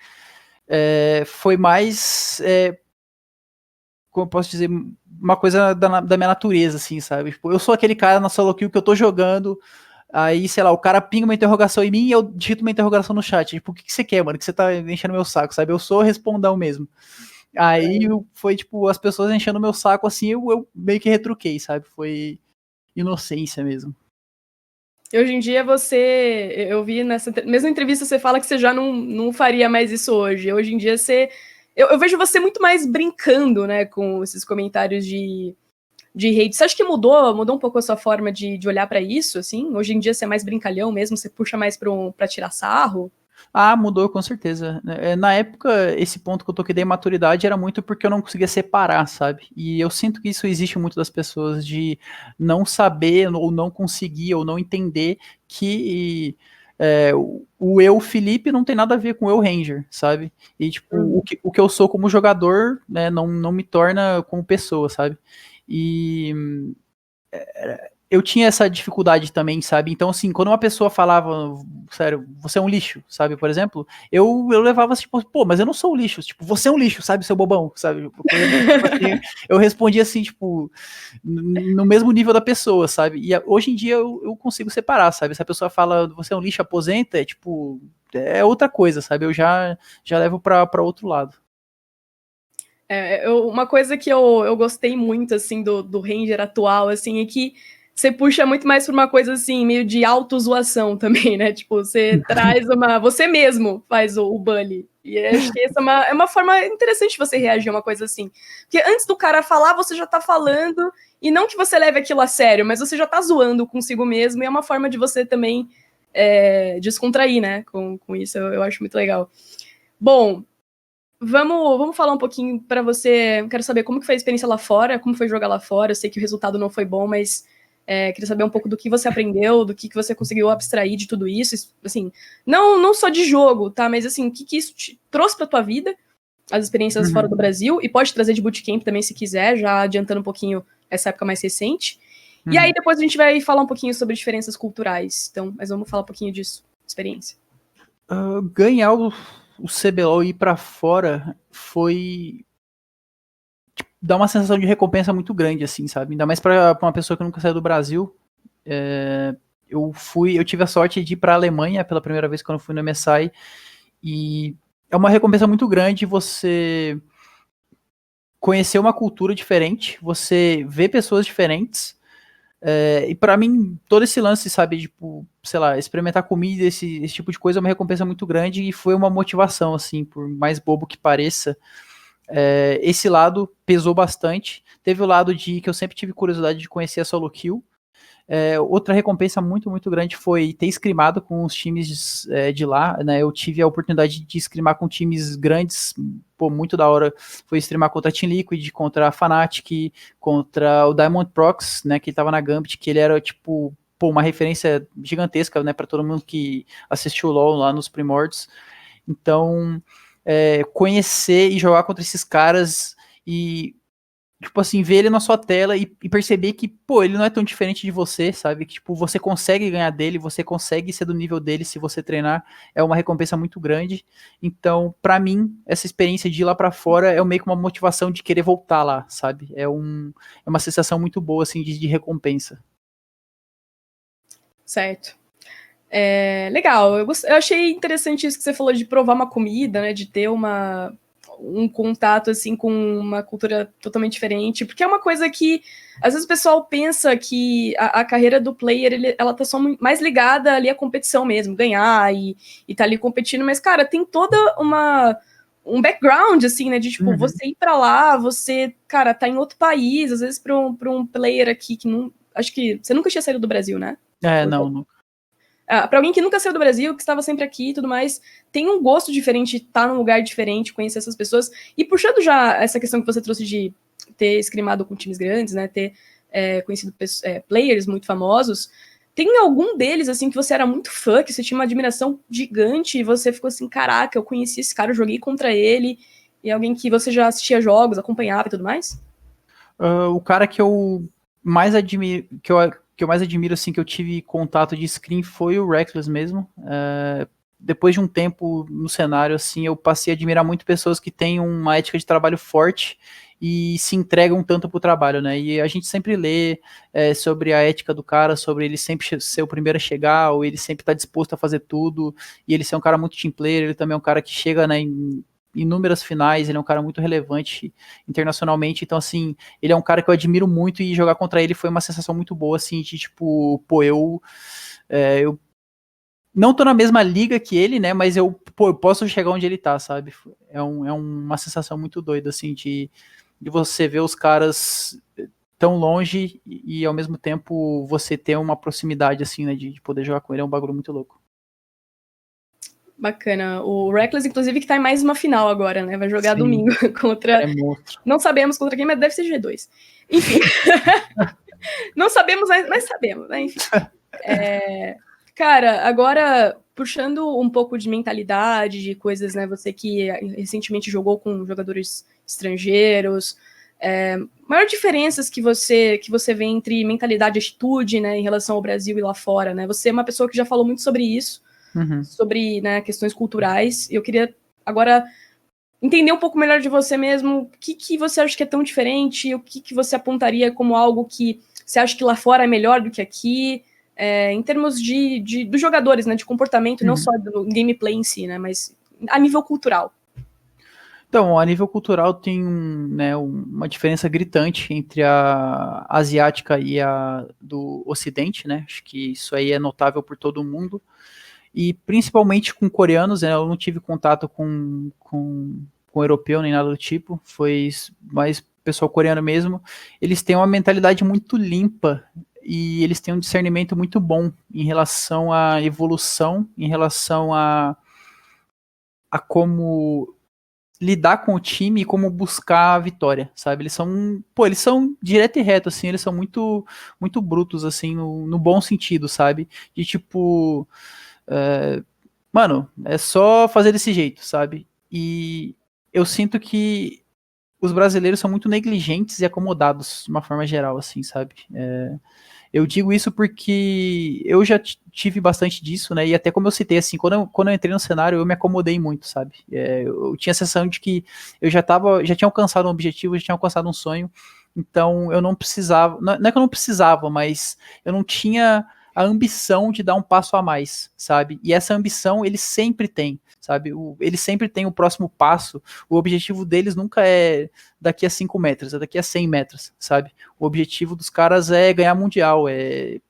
Foi mais, como eu posso dizer, uma coisa da minha natureza, assim, sabe? Tipo, eu sou aquele cara na solo kill que eu tô jogando, aí, sei lá, o cara pinga uma interrogação em mim e eu digito uma interrogação no chat. Tipo, o que você quer, mano? Que você tá enchendo meu saco, sabe? Eu sou respondão mesmo. Aí foi, tipo, as pessoas enchendo meu saco assim, eu meio que retruquei, sabe? Foi inocência mesmo. E hoje em dia eu vi nessa mesma entrevista, você fala que você já não faria mais isso hoje. Hoje em dia eu vejo você muito mais brincando, né, com esses comentários de hate. Você acha que mudou um pouco a sua forma de olhar pra isso, assim? Hoje em dia você é mais brincalhão mesmo, você puxa mais pra tirar sarro? Ah, mudou com certeza. Na época, esse ponto que eu toquei da imaturidade era muito porque eu não conseguia separar, sabe? E eu sinto que isso existe muito das pessoas, de não saber, ou não conseguir, ou não entender que o eu, Felipe, não tem nada a ver com o eu, Ranger, sabe? E, tipo, o que eu sou como jogador, né, não me torna como pessoa, sabe? E eu tinha essa dificuldade também, sabe? Então, assim, quando uma pessoa falava, sério, você é um lixo, sabe? Por exemplo, eu levava tipo, pô, mas eu não sou um lixo, tipo, você é um lixo, sabe, seu bobão, sabe? Tipo, assim, eu respondia assim, tipo, no mesmo nível da pessoa, sabe? E hoje em dia eu consigo separar, sabe? Se a pessoa fala, você é um lixo, aposenta, é tipo, é outra coisa, sabe? Eu já levo pra outro lado. Uma coisa que eu gostei muito, assim, do Ranger atual, assim, é que você puxa muito mais pra uma coisa, assim, meio de autozoação também, né? Tipo, você traz você mesmo faz o bully. E acho que essa é uma forma interessante de você reagir a uma coisa assim. Porque antes do cara falar, você já tá falando, e não que você leve aquilo a sério, mas você já tá zoando consigo mesmo, e é uma forma de você também descontrair, né? Com isso, eu acho muito legal. Bom, vamos falar um pouquinho pra você. Quero saber como que foi a experiência lá fora, como foi jogar lá fora. Eu sei que o resultado não foi bom, mas queria saber um pouco do que você aprendeu, do que você conseguiu abstrair de tudo isso. Assim, não só de jogo, tá? Mas assim, o que isso te trouxe pra tua vida, as experiências fora do Brasil, e pode trazer de bootcamp também, se quiser, já adiantando um pouquinho essa época mais recente. E aí depois a gente vai falar um pouquinho sobre diferenças culturais. Então, mas vamos falar um pouquinho disso, experiência. Ganhar o CBLOL e ir pra fora foi, dá uma sensação de recompensa muito grande, assim, sabe? Ainda mais pra uma pessoa que nunca saiu do Brasil. Eu tive a sorte de ir pra Alemanha pela primeira vez quando eu fui no MSI, e é uma recompensa muito grande você conhecer uma cultura diferente, você ver pessoas diferentes, e pra mim, todo esse lance, sabe, tipo, sei lá, experimentar comida, esse tipo de coisa é uma recompensa muito grande, e foi uma motivação, assim, por mais bobo que pareça. Esse lado pesou bastante. Teve o lado de que eu sempre tive curiosidade de conhecer a solo kill. Outra recompensa muito, muito grande foi ter scrimado com os times de lá, né? Eu tive a oportunidade de scrimar com times grandes, pô, muito da hora. Foi streamar contra a Team Liquid, contra a Fnatic, contra o Diamond Prox, né? Que ele tava na Gambit, que ele era, tipo, pô, uma referência gigantesca, né? Pra todo mundo que assistiu o LoL lá nos primórdios. Então, conhecer e jogar contra esses caras e tipo assim, ver ele na sua tela e perceber que, pô, ele não é tão diferente de você, sabe? Que, tipo, você consegue ganhar dele, você consegue ser do nível dele se você treinar, é uma recompensa muito grande. Então, pra mim, essa experiência de ir lá pra fora é meio que uma motivação de querer voltar lá, sabe? É uma sensação muito boa, assim, de recompensa. Certo. Legal, eu achei interessante isso que você falou de provar uma comida, né, de ter um contato, assim, com uma cultura totalmente diferente, porque é uma coisa que, às vezes o pessoal pensa que a carreira do player, ela tá só mais ligada ali à competição mesmo, ganhar e tá ali competindo, mas, cara, tem toda um background, assim, né, de, tipo, você ir pra lá, você, cara, tá em outro país, às vezes pra um player aqui que não, acho que você nunca tinha saído do Brasil, né? Não. Para alguém que nunca saiu do Brasil, que estava sempre aqui e tudo mais, tem um gosto diferente, estar num lugar diferente, conhecer essas pessoas. E puxando já essa questão que você trouxe de ter escrimado com times grandes, né, ter conhecido players muito famosos, tem algum deles, assim, que você era muito fã, que você tinha uma admiração gigante e você ficou assim, caraca, eu conheci esse cara, eu joguei contra ele, e alguém que você já assistia jogos, acompanhava e tudo mais? O cara que eu mais admiro, que eu mais admiro, assim, que eu tive contato de screen foi o Reckless mesmo. Depois de um tempo no cenário, assim, eu passei a admirar muito pessoas que têm uma ética de trabalho forte e se entregam tanto pro trabalho, né? E a gente sempre lê sobre a ética do cara, sobre ele sempre ser o primeiro a chegar, ou ele sempre estar disposto a fazer tudo, e ele ser um cara muito team player, ele também é um cara que chega, né, em inúmeras finais, ele é um cara muito relevante internacionalmente, então assim, ele é um cara que eu admiro muito e jogar contra ele foi uma sensação muito boa, assim, de tipo, pô, eu não tô na mesma liga que ele, né, mas eu posso chegar onde ele tá, sabe? É uma sensação muito doida, assim, de você ver os caras tão longe e ao mesmo tempo você ter uma proximidade, assim, né, de poder jogar com ele, é um bagulho muito louco. Bacana. O Reckless, inclusive, que tá em mais uma final agora, né? Vai jogar Sim, domingo contra... é monstro. Não sabemos contra quem, mas deve ser G2. Enfim. Não sabemos, mas sabemos, né? Enfim. Cara, agora, puxando um pouco de mentalidade, de coisas, né? Você que recentemente jogou com jogadores estrangeiros, maior diferenças que você vê entre mentalidade e atitude, né, em relação ao Brasil e lá fora, né? Você é uma pessoa que já falou muito sobre isso, sobre, né, questões culturais. Eu queria agora entender um pouco melhor de você mesmo, o que você acha que é tão diferente, o que você apontaria como algo que você acha que lá fora é melhor do que aqui, em termos dos jogadores, né, de comportamento, não só do gameplay em si, né, mas a nível cultural. Então, a nível cultural tem uma diferença gritante entre a asiática e a do ocidente, né? Acho que isso aí é notável por todo mundo. E principalmente com coreanos, né? Eu não tive contato com europeu nem nada do tipo, foi mais pessoal coreano mesmo. Eles têm uma mentalidade muito limpa e eles têm um discernimento muito bom em relação à evolução, em relação a como lidar com o time e como buscar a vitória, sabe? Eles são direto e reto, assim, eles são muito, muito brutos, assim, no bom sentido, sabe? De tipo, mano, é só fazer desse jeito, sabe? E eu sinto que os brasileiros são muito negligentes e acomodados, de uma forma geral, assim, sabe? Eu digo isso porque eu já tive bastante disso, né? E até como eu citei, assim, quando eu entrei no cenário, eu me acomodei muito, sabe? Eu tinha a sensação de que eu já tinha alcançado um objetivo, já tinha alcançado um sonho, então eu não precisava, não é que eu não precisava, mas eu não tinha a ambição de dar um passo a mais, sabe? E essa ambição eles sempre têm, sabe? Eles sempre têm o próximo passo, o objetivo deles nunca é daqui a 5 metros, é daqui a 100 metros, sabe? O objetivo dos caras é ganhar mundial,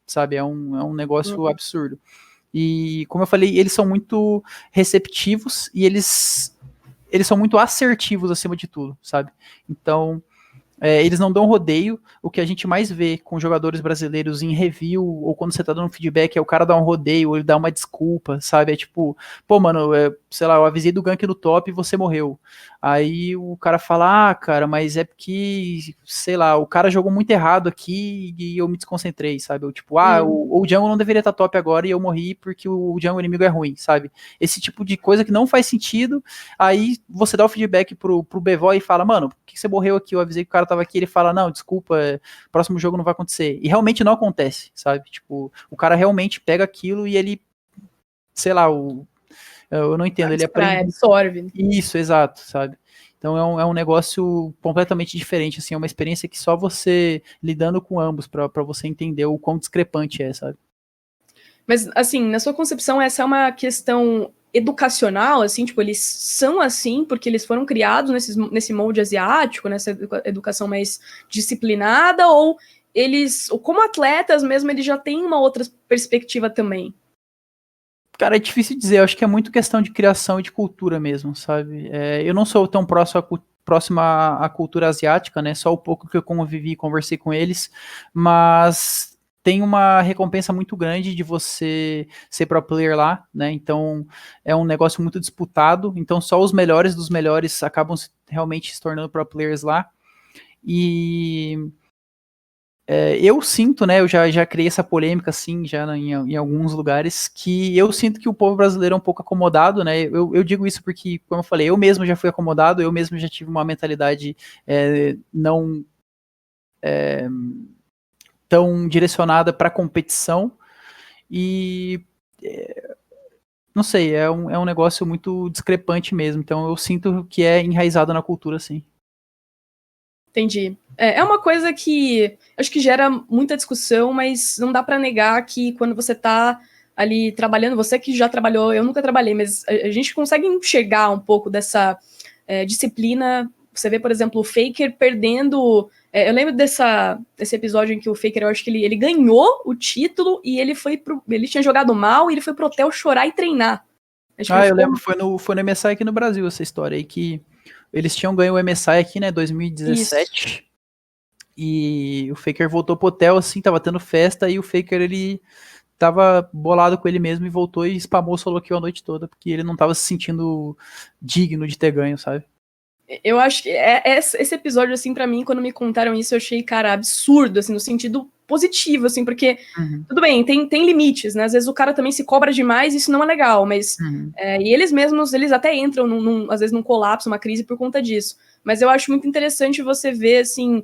sabe? É um negócio absurdo. E, como eu falei, eles são muito receptivos e eles são muito assertivos acima de tudo, sabe? Então, eles não dão rodeio. O que a gente mais vê com jogadores brasileiros em review ou quando você tá dando feedback é o cara dar um rodeio ou ele dá uma desculpa, sabe? É tipo, pô, mano, sei lá, eu avisei do gank no top e você morreu. Aí o cara fala, cara, mas é porque, sei lá, o cara jogou muito errado aqui e eu me desconcentrei, sabe? Eu, tipo, o jungle não deveria estar top agora e eu morri porque o jungle inimigo é ruim, sabe? Esse tipo de coisa que não faz sentido. Aí você dá o feedback pro Bevó e fala, mano, por que você morreu aqui? Eu avisei que o cara tava aqui, ele fala, não, desculpa, próximo jogo não vai acontecer. E realmente não acontece, sabe? Tipo, o cara realmente pega aquilo e ele, sei lá, eu não entendo, ele aprende... absorve. Isso, exato, sabe? Então é um negócio completamente diferente, assim, é uma experiência que só você lidando com ambos pra você entender o quão discrepante é, sabe? Mas, assim, na sua concepção, essa é uma questão educacional, assim, tipo, eles são assim porque eles foram criados nesse molde asiático, nessa educação mais disciplinada, ou eles, como atletas mesmo, eles já têm uma outra perspectiva também? Cara, é difícil dizer, eu acho que é muito questão de criação e de cultura mesmo, sabe? Eu não sou tão próximo à cultura asiática, né? Só o pouco que eu convivi e conversei com eles, mas tem uma recompensa muito grande de você ser pro player lá, né? Então é um negócio muito disputado, então só os melhores dos melhores acabam realmente se tornando pro players lá. E eu sinto, né, eu já criei essa polêmica, assim, já em alguns lugares, que eu sinto que o povo brasileiro é um pouco acomodado, né, eu digo isso porque, como eu falei, eu mesmo já fui acomodado, eu mesmo já tive uma mentalidade não tão direcionada para competição, e não sei, é um negócio muito discrepante mesmo, então eu sinto que é enraizado na cultura, sim. Entendi. É uma coisa que acho que gera muita discussão, mas não dá para negar que quando você tá ali trabalhando, você que já trabalhou, eu nunca trabalhei, mas a gente consegue enxergar um pouco dessa disciplina. Você vê, por exemplo, o Faker perdendo. Eu lembro desse episódio em que o Faker, eu acho que ele ganhou o título e ele tinha jogado mal e ele foi pro hotel chorar e treinar. Eu lembro, foi no MSI aqui no Brasil essa história aí, que eles tinham ganho o MSI aqui, né, 2017, isso. E o Faker voltou pro hotel, assim, tava tendo festa, e o Faker, ele tava bolado com ele mesmo e voltou e spamou o solo kill a noite toda, porque ele não tava se sentindo digno de ter ganho, sabe? Eu acho que esse episódio, assim, pra mim, quando me contaram isso, eu achei, cara, absurdo, assim, no sentido positivo, assim, porque, tudo bem, tem limites, né? Às vezes o cara também se cobra demais e isso não é legal, mas... e eles mesmos, eles até entram, às vezes, num colapso, uma crise por conta disso. Mas eu acho muito interessante você ver, assim,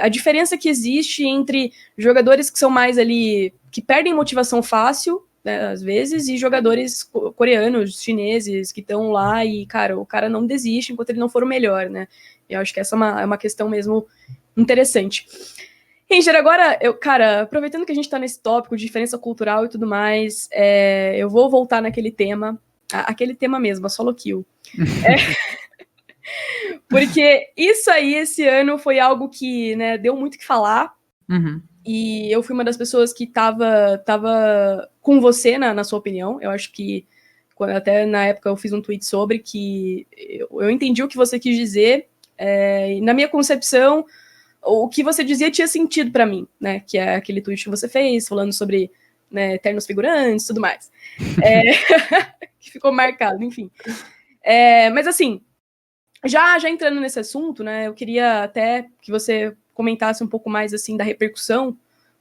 a diferença que existe entre jogadores que são mais ali... que perdem motivação fácil, né, às vezes, e jogadores coreanos, chineses, que estão lá e, cara, o cara não desiste enquanto ele não for o melhor, né? Eu acho que essa é uma questão mesmo interessante. Ranger, agora, cara, aproveitando que a gente tá nesse tópico de diferença cultural e tudo mais, eu vou voltar naquele tema, aquele tema mesmo, a solo kill. Porque isso aí, esse ano, foi algo que, né, deu muito o que falar. E eu fui uma das pessoas que tava com você na sua opinião. Eu acho que, até na época eu fiz um tweet sobre que eu entendi o que você quis dizer. E na minha concepção, o que você dizia tinha sentido para mim, né? Que é aquele tweet que você fez, falando sobre, né, eternos figurantes e tudo mais. Que ficou marcado, enfim. Mas assim, já entrando nesse assunto, né? Eu queria até que você comentasse um pouco mais, assim, da repercussão,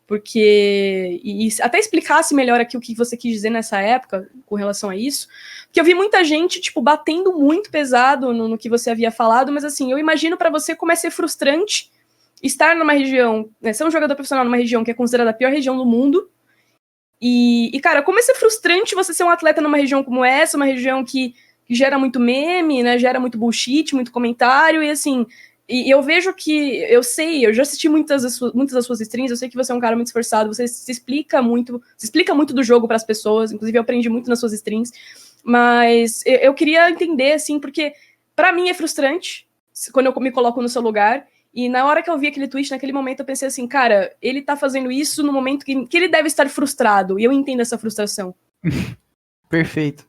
porque... E até explicasse melhor aqui o que você quis dizer nessa época com relação a isso, porque eu vi muita gente, tipo, batendo muito pesado no que você havia falado, mas, assim, eu imagino para você como é ser frustrante estar numa região, né, ser um jogador profissional numa região que é considerada a pior região do mundo, e cara, como é ser frustrante você ser um atleta numa região como essa, uma região que gera muito meme, né, gera muito bullshit, muito comentário, e assim... E eu vejo que, eu já assisti muitas das suas streams, eu sei que você é um cara muito esforçado, você se explica muito do jogo para as pessoas, inclusive eu aprendi muito nas suas streams, mas eu queria entender, assim, porque para mim é frustrante quando eu me coloco no seu lugar, e na hora que eu vi aquele tweet, naquele momento eu pensei assim, cara, ele tá fazendo isso no momento que ele deve estar frustrado, e eu entendo essa frustração. Perfeito.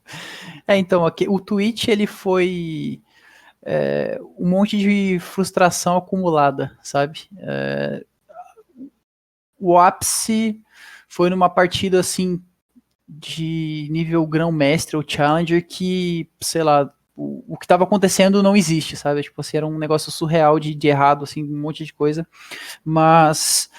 Então, aqui, o tweet, ele foi... um monte de frustração acumulada, sabe? O ápice foi numa partida, assim, de nível grão-mestre ou challenger que, sei lá, o que estava acontecendo não existe, sabe? Tipo assim, era um negócio surreal de errado, assim, um monte de coisa. Mas,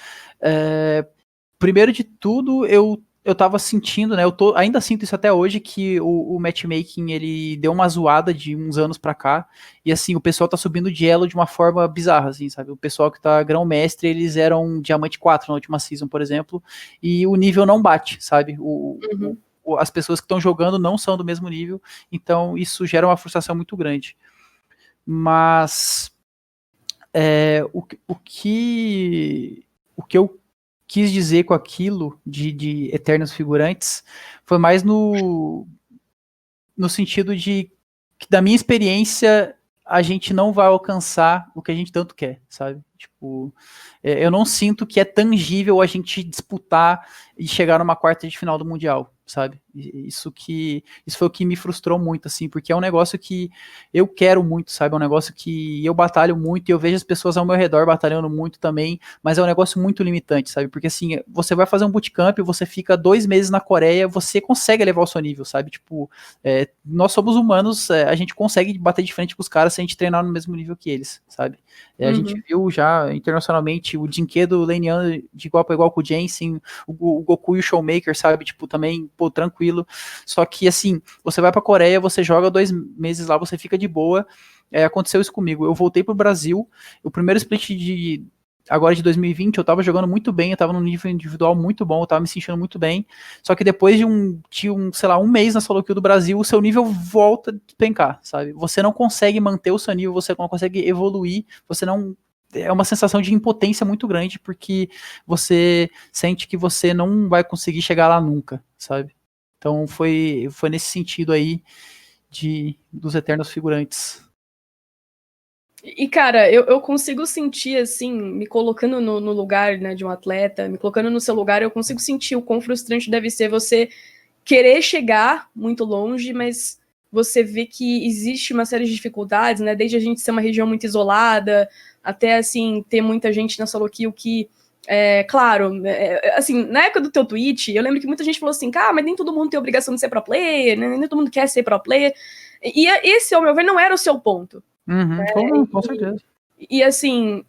primeiro de tudo, eu eu tava sentindo, né, ainda sinto isso até hoje, que o matchmaking, ele deu uma zoada de uns anos pra cá, e assim, o pessoal tá subindo de elo de uma forma bizarra, assim, sabe? O pessoal que tá grão-mestre, eles eram Diamante 4 na última season, por exemplo, e o nível não bate, sabe? Uhum. As pessoas que estão jogando não são do mesmo nível, então isso gera uma frustração muito grande. Mas o que eu quis dizer com aquilo de eternos figurantes foi mais no sentido de que, da minha experiência, a gente não vai alcançar o que a gente tanto quer, sabe? Tipo, eu não sinto que é tangível a gente disputar e chegar numa quarta de final do Mundial, sabe? Isso foi o que me frustrou muito, assim, porque é um negócio que eu quero muito, sabe? É um negócio que eu batalho muito e eu vejo as pessoas ao meu redor batalhando muito também, mas é um negócio muito limitante, sabe? Porque assim, você vai fazer um bootcamp, você fica 2 meses na Coreia, você consegue elevar o seu nível, sabe? Tipo, nós somos humanos, a gente consegue bater de frente com os caras se a gente treinar no mesmo nível que eles, sabe? A gente viu já internacionalmente o Jinkedo laneando de igual para igual com o Jensen, o Goku e o Showmaker, sabe? Tipo, também, pô, tranquilo. Só que, assim, você vai pra Coreia, você joga 2 meses lá, você fica de boa. Aconteceu isso comigo. Eu voltei pro Brasil, o primeiro split agora de 2020, eu tava jogando muito bem, eu tava num nível individual muito bom, eu tava me sentindo muito bem. Só que depois sei lá, um mês na solo kill do Brasil, o seu nível volta a despencar, sabe? Você não consegue manter o seu nível, você não consegue evoluir, você não. É uma sensação de impotência muito grande, porque você sente que você não vai conseguir chegar lá nunca, sabe? Então foi nesse sentido aí dos eternos figurantes. E, cara, eu consigo sentir, assim, me colocando no lugar, né, de um atleta, me colocando no seu lugar, eu consigo sentir o quão frustrante deve ser você querer chegar muito longe, mas você vê que existe uma série de dificuldades, né, desde a gente ser uma região muito isolada, até, assim, ter muita gente na solo kill que, claro, assim, na época do teu tweet, eu lembro que muita gente falou assim, mas nem todo mundo tem obrigação de ser pro player, né, nem todo mundo quer ser pro player, e esse, ao meu ver, não era o seu ponto. Com certeza. E assim,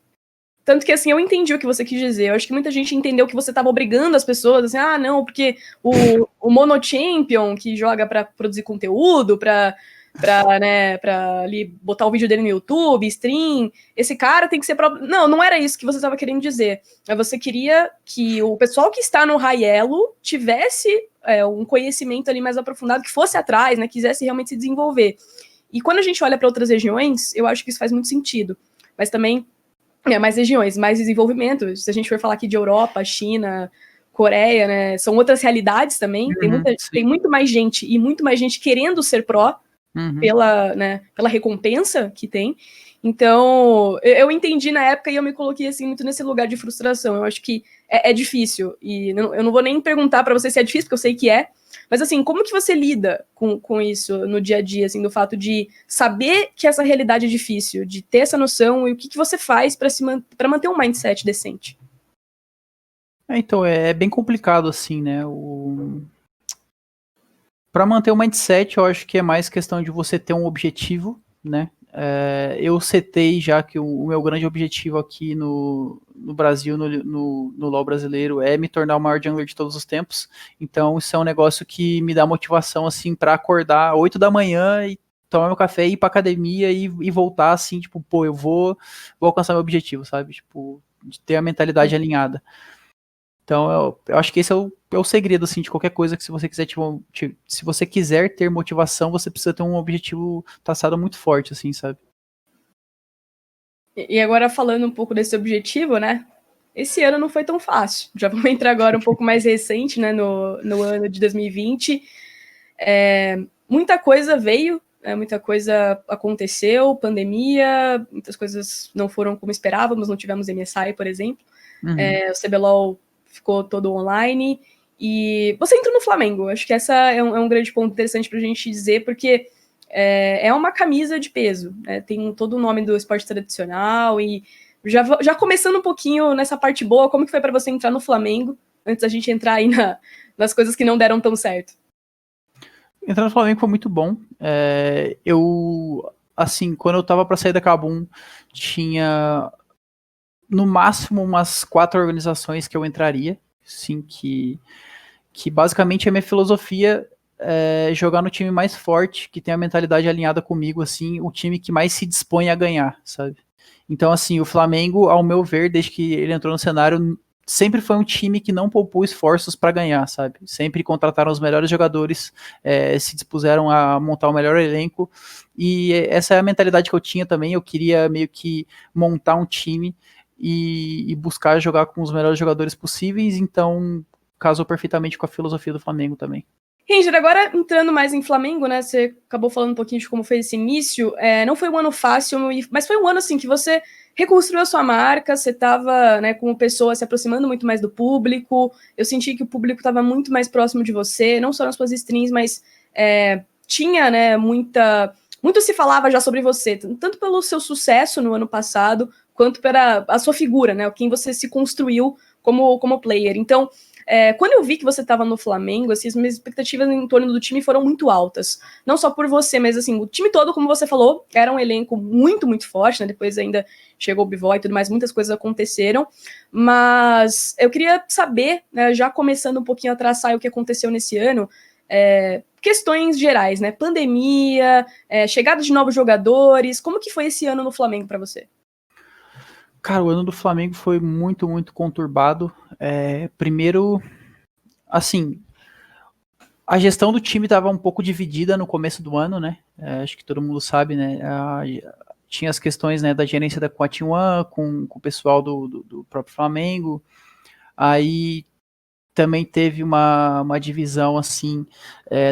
tanto que assim, eu entendi o que você quis dizer. Eu acho que muita gente entendeu que você estava obrigando as pessoas, assim, não, porque o Mono Champion que joga para produzir conteúdo, pra ali botar o vídeo dele no YouTube, stream, esse cara tem que ser próprio. Não era isso que você estava querendo dizer. Você queria que o pessoal que está no high elo tivesse um conhecimento ali mais aprofundado, que fosse atrás, né, quisesse realmente se desenvolver. E quando a gente olha para outras regiões, eu acho que isso faz muito sentido. Mas também, mais regiões, mais desenvolvimento. Se a gente for falar aqui de Europa, China, Coreia, né, são outras realidades também. Tem muito mais gente e muito mais gente querendo ser pró pela recompensa que tem. Então, eu entendi na época e eu me coloquei assim muito nesse lugar de frustração. Eu acho que é difícil. E eu não vou nem perguntar para você se é difícil, porque eu sei que é. Mas assim, como que você lida com isso no dia a dia, assim, do fato de saber que essa realidade é difícil, de ter essa noção, e o que você faz para manter um mindset decente? Então, é bem complicado, assim, né? Para manter o mindset, eu acho que é mais questão de você ter um objetivo, né? Eu setei já que o meu grande objetivo aqui no Brasil, no LoL brasileiro, é me tornar o maior jungler de todos os tempos. Então, isso é um negócio que me dá motivação, assim, para acordar 8 da manhã e tomar meu café, ir pra academia e voltar, assim, tipo, pô, eu vou alcançar meu objetivo, sabe? Tipo, de ter a mentalidade alinhada. Então, eu acho que esse é o segredo, assim, de qualquer coisa que se você quiser, se você quiser ter motivação, você precisa ter um objetivo traçado muito forte, assim, sabe? E agora falando um pouco desse objetivo, né? Esse ano não foi tão fácil. Já vamos entrar agora um pouco mais recente, né? No ano de 2020. Muita coisa veio, muita coisa aconteceu, pandemia, muitas coisas não foram como esperávamos, não tivemos MSI, por exemplo. O CBLOL ficou todo online. E você entrou no Flamengo. Acho que essa é um grande ponto interessante para a gente dizer, porque é uma camisa de peso. Né? Tem todo o nome do esporte tradicional. E já começando um pouquinho nessa parte boa, como que foi para você entrar no Flamengo, antes da gente entrar aí nas coisas que não deram tão certo? Entrar no Flamengo foi muito bom. Assim, quando eu tava para sair da Kabum, tinha no máximo umas 4 organizações que eu entraria, sim, que que basicamente a minha filosofia é jogar no time mais forte, que tem a mentalidade alinhada comigo, assim, o time que mais se dispõe a ganhar, sabe? Então, assim, o Flamengo, ao meu ver, desde que ele entrou no cenário, sempre foi um time que não poupou esforços para ganhar, sabe? Sempre contrataram os melhores jogadores, se dispuseram a montar o melhor elenco, e essa é a mentalidade que eu tinha também. Eu queria meio que montar um time e buscar jogar com os melhores jogadores possíveis, então casou perfeitamente com a filosofia do Flamengo também. Ranger, agora entrando mais em Flamengo, né? Você acabou falando um pouquinho de como foi esse início. Não foi um ano fácil, mas foi um ano assim que você reconstruiu a sua marca, você estava, né, como pessoa se aproximando muito mais do público. Eu senti que o público estava muito mais próximo de você, não só nas suas streams, mas tinha, né, muito se falava já sobre você, tanto pelo seu sucesso no ano passado, quanto pela a sua figura, né? Quem você se construiu como player. Então, quando eu vi que você estava no Flamengo, assim, as minhas expectativas em torno do time foram muito altas. Não só por você, mas assim, o time todo, como você falou, era um elenco muito, muito forte, né? Depois ainda chegou o Bivó e tudo mais, muitas coisas aconteceram. Mas eu queria saber, né, já começando um pouquinho a traçar o que aconteceu nesse ano, questões gerais, né? Pandemia, chegada de novos jogadores, como que foi esse ano no Flamengo para você? Cara, o ano do Flamengo foi muito, muito conturbado. Primeiro, assim, a gestão do time estava um pouco dividida no começo do ano, né? Acho que todo mundo sabe, né? Tinha as questões, né, da gerência da Quatiguan com o pessoal do próprio Flamengo. Aí também teve uma divisão, assim,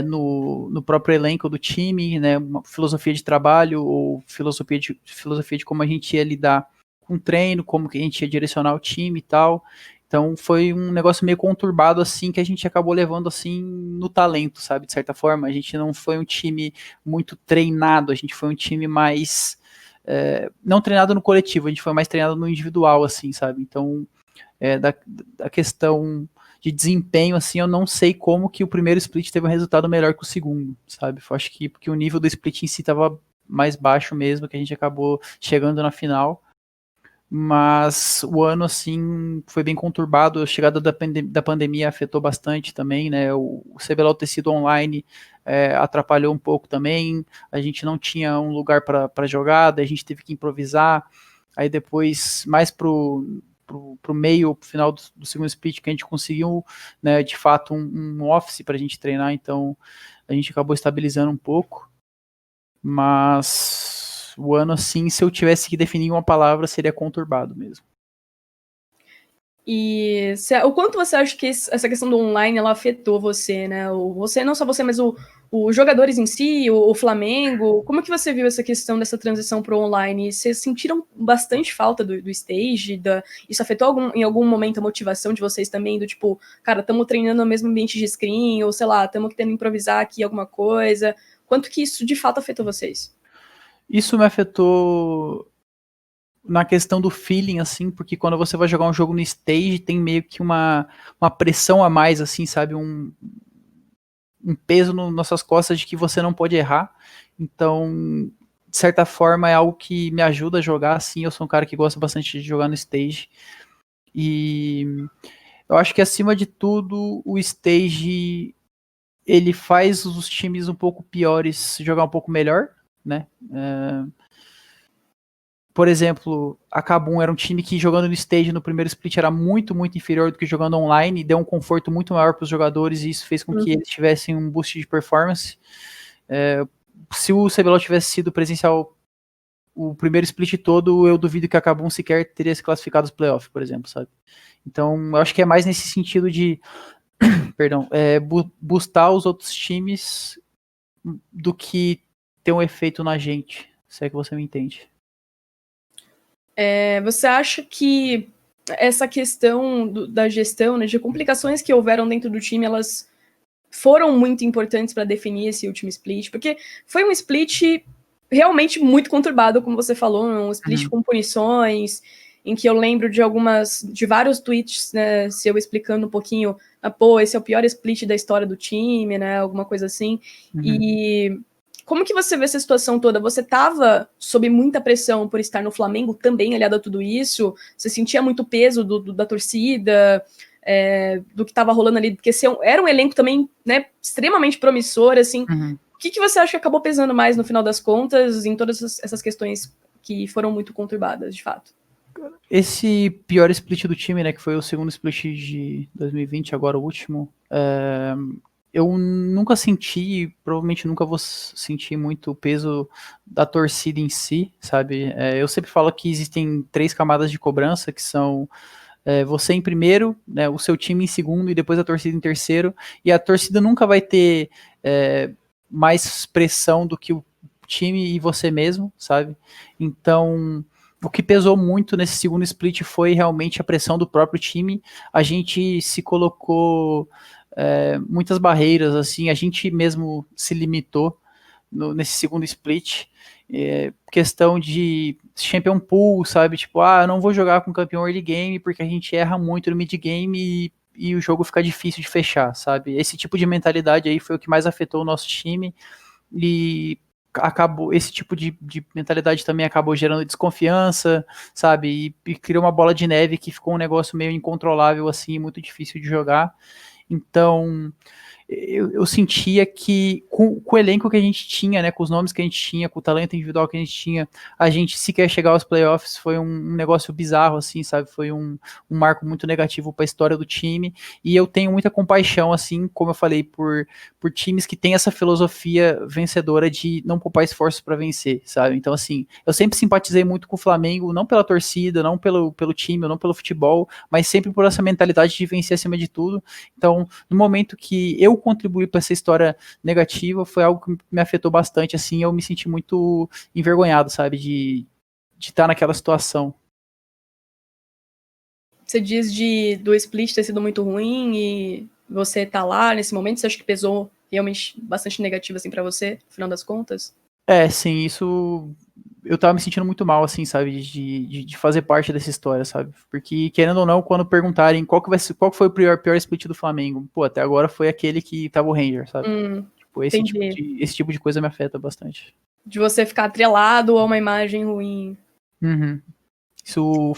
no próprio elenco do time, né? Uma filosofia de trabalho ou filosofia de como a gente ia lidar com o treino, como que a gente ia direcionar o time e tal. Então foi um negócio meio conturbado, assim, que a gente acabou levando, assim, no talento, sabe, de certa forma. A gente não foi um time muito treinado, a gente foi um time mais... não treinado no coletivo, a gente foi mais treinado no individual, assim, sabe. Então, da questão de desempenho, assim, eu não sei como que o primeiro split teve um resultado melhor que o segundo, sabe. Eu acho que porque o nível do split em si estava mais baixo mesmo, que a gente acabou chegando na final. Mas o ano, assim, foi bem conturbado. A chegada da pandemia afetou bastante também, né? O CBLOL ter sido online atrapalhou um pouco também. A gente não tinha um lugar para jogar, daí a gente teve que improvisar. Aí depois, mais pro meio, pro final do segundo split, que a gente conseguiu, né, de fato, um office para a gente treinar, então a gente acabou estabilizando um pouco. Mas o ano, assim, se eu tivesse que definir uma palavra, seria conturbado mesmo. E o quanto você acha que essa questão do online ela afetou você, né? Você, não só você, mas os jogadores em si, o Flamengo. Como que você viu essa questão dessa transição para o online? Vocês sentiram bastante falta do stage? Isso afetou em algum momento a motivação de vocês também? Do tipo, cara, estamos treinando no mesmo ambiente de screen, ou sei lá, estamos tendo que improvisar aqui alguma coisa. Quanto que isso de fato afetou vocês? Isso me afetou na questão do feeling, assim, porque quando você vai jogar um jogo no stage, tem meio que uma pressão a mais, assim, sabe? Um peso nas nossas costas de que você não pode errar. Então, de certa forma, é algo que me ajuda a jogar, assim. Eu sou um cara que gosta bastante de jogar no stage. E eu acho que, acima de tudo, o stage ele faz os times um pouco piores jogar um pouco melhor, né? Por exemplo, a Kabum era um time que jogando no stage no primeiro split era muito, muito inferior do que jogando online, e deu um conforto muito maior para os jogadores, e isso fez com que eles tivessem um boost de performance. Se o CBLOL tivesse sido presencial o primeiro split todo, eu duvido que a Kabum sequer teria se classificado os playoffs, por exemplo, sabe? Então, eu acho que é mais nesse sentido de perdão, boostar os outros times do que ter um efeito na gente, se é que você me entende. Você acha que essa questão da gestão, né, de complicações que houveram dentro do time, elas foram muito importantes para definir esse último split? Porque foi um split realmente muito conturbado, como você falou, um split com punições, em que eu lembro de vários tweets, né, se eu explicando um pouquinho, esse é o pior split da história do time, né, alguma coisa assim. E como que você vê essa situação toda? Você estava sob muita pressão por estar no Flamengo também, aliado a tudo isso? Você sentia muito peso da torcida? do que estava rolando ali, porque era um elenco também, né, extremamente promissor, assim. O que você acha que acabou pesando mais no final das contas em todas essas questões que foram muito conturbadas, de fato? Esse pior split do time, né, que foi o segundo split de 2020, agora o último, eu nunca senti, provavelmente nunca vou sentir muito o peso da torcida em si, sabe? Eu sempre falo que existem 3 camadas de cobrança, que são você em primeiro, né, o seu time em segundo e depois a torcida em terceiro, e a torcida nunca vai ter mais pressão do que o time e você mesmo, sabe? Então, o que pesou muito nesse segundo split foi realmente a pressão do próprio time. A gente se colocou muitas barreiras, assim, a gente mesmo se limitou nesse segundo split. Questão de Champion Pool, sabe? Tipo, eu não vou jogar com campeão early game porque a gente erra muito no mid game e o jogo fica difícil de fechar, sabe? Esse tipo de mentalidade aí foi o que mais afetou o nosso time e esse tipo de mentalidade também acabou gerando desconfiança, sabe? E criou uma bola de neve que ficou um negócio meio incontrolável, assim, muito difícil de jogar. Então, eu sentia que com o elenco que a gente tinha, né, com os nomes que a gente tinha, com o talento individual que a gente tinha, a gente sequer chegar aos playoffs foi um negócio bizarro, assim, sabe? Foi um marco muito negativo para a história do time. E eu tenho muita compaixão, assim, como eu falei, por times que têm essa filosofia vencedora de não poupar esforços para vencer, sabe? Então, assim, eu sempre simpatizei muito com o Flamengo, não pela torcida, não pelo time, não pelo futebol, mas sempre por essa mentalidade de vencer acima de tudo. Então, no momento que eu contribuí para essa história negativa, foi algo que me afetou bastante, assim, eu me senti muito envergonhado, sabe, de estar naquela situação. Você diz do split ter sido muito ruim e você tá lá nesse momento, você acha que pesou realmente bastante negativo, assim, pra você, no final das contas? Sim, isso eu tava me sentindo muito mal, assim, sabe, de fazer parte dessa história, sabe, porque, querendo ou não, quando perguntarem qual que foi o pior split do Flamengo, pô, até agora foi aquele que tava o Ranger, sabe, tipo, esse tipo de coisa me afeta bastante. De você ficar atrelado a uma imagem ruim. Isso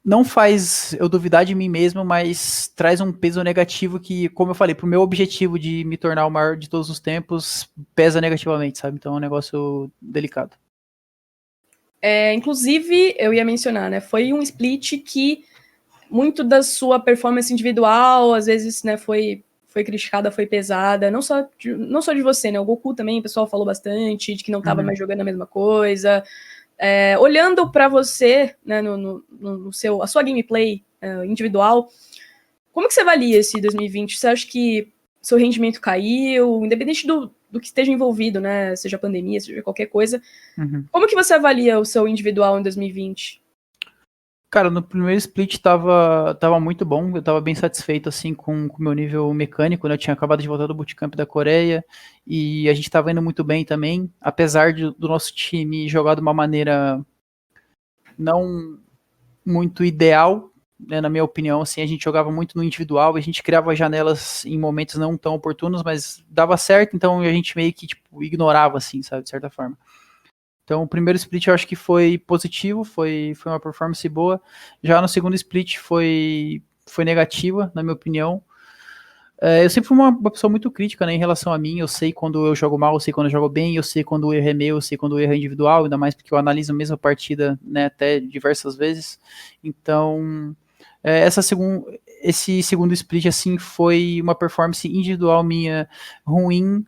não faz eu duvidar de mim mesmo, mas traz um peso negativo que, como eu falei, pro meu objetivo de me tornar o maior de todos os tempos, pesa negativamente, sabe, então é um negócio delicado. Inclusive, eu ia mencionar, né, foi um split que muito da sua performance individual, às vezes, né, foi criticada, foi pesada, não só de você, né, o Goku também, o pessoal falou bastante, de que não estava mais jogando a mesma coisa. Olhando para você, né, a sua gameplay individual, como que você avalia esse 2020? Você acha que seu rendimento caiu, independente do que esteja envolvido, né, seja pandemia, seja qualquer coisa, como que você avalia o seu individual em 2020? Cara, no primeiro split tava muito bom, eu tava bem satisfeito, assim, com o meu nível mecânico, né, eu tinha acabado de voltar do bootcamp da Coreia, e a gente tava indo muito bem também, apesar do nosso time jogar de uma maneira não muito ideal, né, na minha opinião, assim, a gente jogava muito no individual, a gente criava janelas em momentos não tão oportunos, mas dava certo, então a gente meio que, tipo, ignorava, assim, sabe, de certa forma. Então, o primeiro split eu acho que foi positivo, foi uma performance boa. Já no segundo split foi negativa, na minha opinião. Eu sempre fui uma pessoa muito crítica, né, em relação a mim. Eu sei quando eu jogo mal, eu sei quando eu jogo bem, eu sei quando o erro é meu, eu sei quando o erro é individual, ainda mais porque eu analiso a mesma partida, né, até diversas vezes. Então, esse segundo split, assim, foi uma performance individual minha ruim.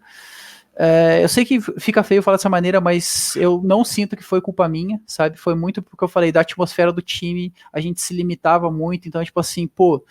Eu sei que fica feio falar dessa maneira, mas eu não sinto que foi culpa minha, sabe? Foi muito porque eu falei da atmosfera do time, a gente se limitava muito, então, tipo assim, pô,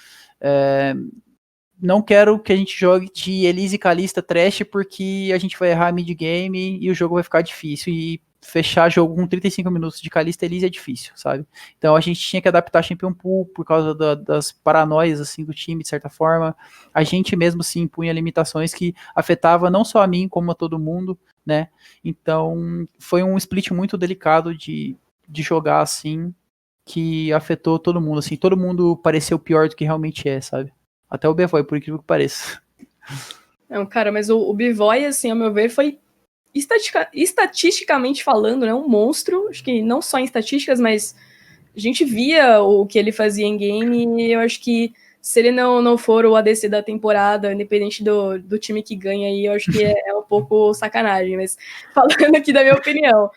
não quero que a gente jogue de Elise e Kalista trash porque a gente vai errar mid-game e o jogo vai ficar difícil. E fechar jogo com 35 minutos de Kalista e Elise é difícil, sabe? Então a gente tinha que adaptar a Champion Pool por causa das paranoias assim, do time, de certa forma. A gente mesmo se impunha limitações que afetava não só a mim, como a todo mundo, né? Então foi um split muito delicado de jogar assim, que afetou todo mundo, assim. Todo mundo pareceu pior do que realmente é, sabe? Até o B-Boy, por incrível que pareça. Não, cara, mas o B-Boy, assim, ao meu ver, foi estatisticamente falando, né, um monstro. Acho que não só em estatísticas, mas a gente via o que ele fazia em game, e eu acho que se ele não for o ADC da temporada, independente do time que ganha aí, eu acho que é um pouco sacanagem, mas falando aqui da minha opinião.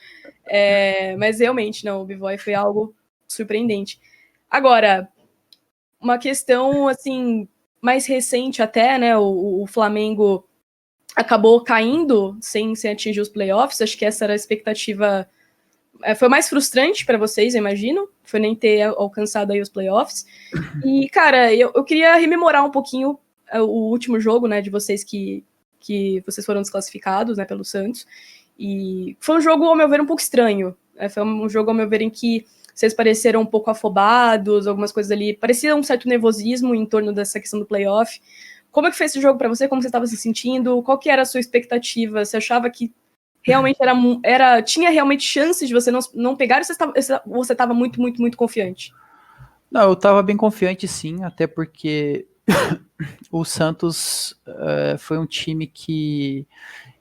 Mas realmente, não, o B-Boy foi algo surpreendente. Agora, uma questão, assim, mais recente até, né, o Flamengo acabou caindo sem atingir os playoffs, acho que essa era a expectativa. Foi mais frustrante para vocês, eu imagino, foi nem ter alcançado aí os playoffs. E, cara, eu queria rememorar um pouquinho o último jogo, né, de vocês que vocês foram desclassificados, né, pelo Santos. E foi um jogo, ao meu ver, um pouco estranho. Foi um jogo, ao meu ver, em que vocês pareceram um pouco afobados, algumas coisas ali. Parecia um certo nervosismo em torno dessa questão do playoff. Como é que foi esse jogo para você? Como você estava se sentindo? Qual que era a sua expectativa? Você achava que realmente tinha realmente chances de você não pegar, ou você estava muito, muito, muito confiante? Não, eu estava bem confiante sim, até porque o Santos foi um time que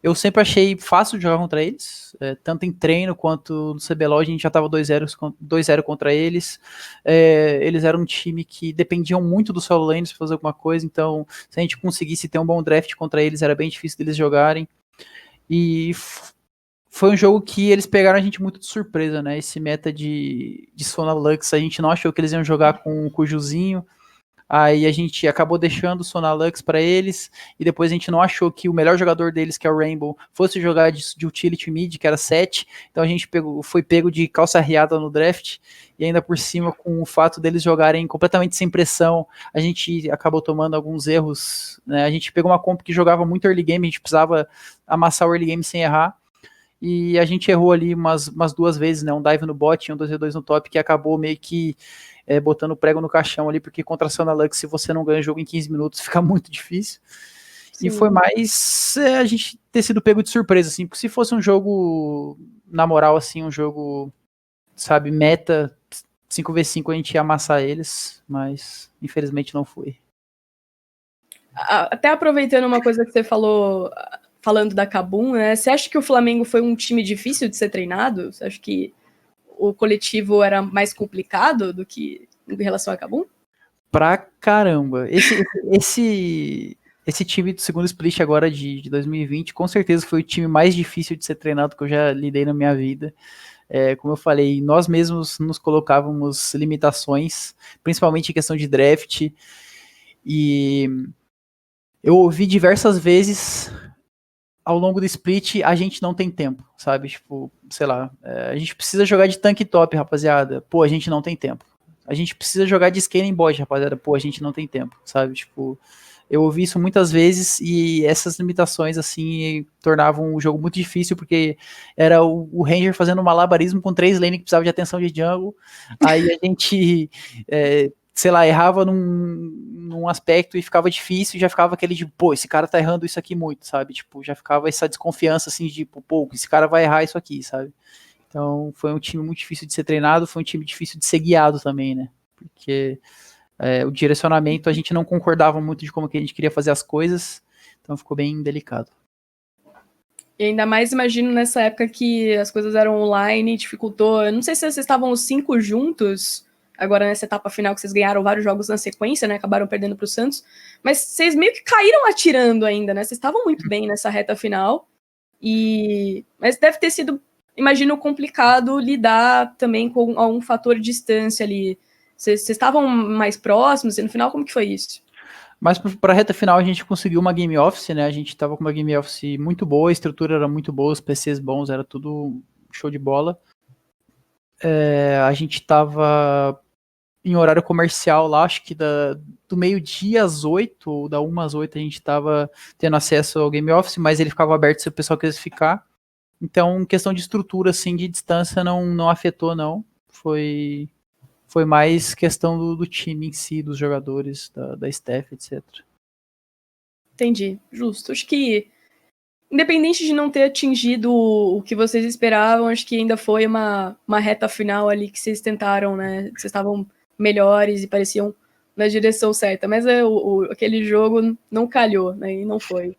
eu sempre achei fácil de jogar contra eles, tanto em treino quanto no CBLOL, a gente já estava 2-0 contra eles. Eles eram um time que dependiam muito do solo lanes para fazer alguma coisa, então se a gente conseguisse ter um bom draft contra eles, era bem difícil deles jogarem. E foi um jogo que eles pegaram a gente muito de surpresa, né? Esse meta de Sonalux, a gente não achou que eles iam jogar com o Cujuzinho. Aí a gente acabou deixando o Sonalux para eles, e depois a gente não achou que o melhor jogador deles, que é o Rainbow, fosse jogar de utility mid, que era 7, então a gente foi pego de calça riada no draft, e ainda por cima, com o fato deles jogarem completamente sem pressão, a gente acabou tomando alguns erros, né? A gente pegou uma comp que jogava muito early game, a gente precisava amassar o early game sem errar, e a gente errou ali umas 2 vezes, né? Um dive no bot e um 2v2 no top, que acabou meio que botando o prego no caixão ali, porque contra a Sonalux, se você não ganha o jogo em 15 minutos, fica muito difícil. Sim. E foi mais a gente ter sido pego de surpresa, assim, porque se fosse um jogo, na moral, assim, um jogo, sabe, meta 5v5, a gente ia amassar eles, mas infelizmente não foi. Até aproveitando uma coisa que você falou, falando da Kabum, né, você acha que o Flamengo foi um time difícil de ser treinado? Você acha que o coletivo era mais complicado do que em relação a Kabum? Pra caramba. Esse time do segundo split agora de 2020, com certeza foi o time mais difícil de ser treinado que eu já lidei na minha vida. Como eu falei, nós mesmos nos colocávamos limitações, principalmente em questão de draft, e eu ouvi diversas vezes ao longo do split, a gente não tem tempo, sabe? Tipo, sei lá, a gente precisa jogar de tanque top, rapaziada. Pô, a gente não tem tempo. A gente precisa jogar de scaling bot, rapaziada. Pô, a gente não tem tempo, sabe? Tipo, eu ouvi isso muitas vezes e essas limitações, assim, tornavam o jogo muito difícil, porque era o Ranger fazendo um malabarismo com 3 lanes que precisava de atenção de jungle. Aí a gente, sei lá, errava num aspecto e ficava difícil, e já ficava aquele de, pô, esse cara tá errando isso aqui muito, sabe? Tipo, já ficava essa desconfiança, assim, de, pô, esse cara vai errar isso aqui, sabe? Então, foi um time muito difícil de ser treinado, foi um time difícil de ser guiado também, né? Porque o direcionamento, a gente não concordava muito de como que a gente queria fazer as coisas, então ficou bem delicado. E ainda mais imagino nessa época que as coisas eram online, dificultou. Eu não sei se vocês estavam os 5 juntos, agora nessa etapa final que vocês ganharam vários jogos na sequência, né? Acabaram perdendo para o Santos. Mas vocês meio que caíram atirando ainda, né? Vocês estavam muito bem nessa reta final. Mas deve ter sido, imagino, complicado lidar também com algum fator de distância ali. Vocês estavam mais próximos e no final como que foi isso? Mas para a reta final a gente conseguiu uma game office, né? A gente tava com uma game office muito boa, a estrutura era muito boa, os PCs bons, era tudo show de bola. A gente tava em horário comercial lá, acho que do meio-dia às 8, ou da 1 às 8 a gente tava tendo acesso ao game office, mas ele ficava aberto se o pessoal quisesse ficar. Então, questão de estrutura, assim, de distância não afetou, não. Foi mais questão do time em si, dos jogadores, da staff, etc. Entendi, justo. Acho que, independente de não ter atingido o que vocês esperavam, acho que ainda foi uma reta final ali que vocês tentaram, né? Vocês estavam melhores e pareciam na direção certa. Mas aquele jogo não calhou, né? E não foi.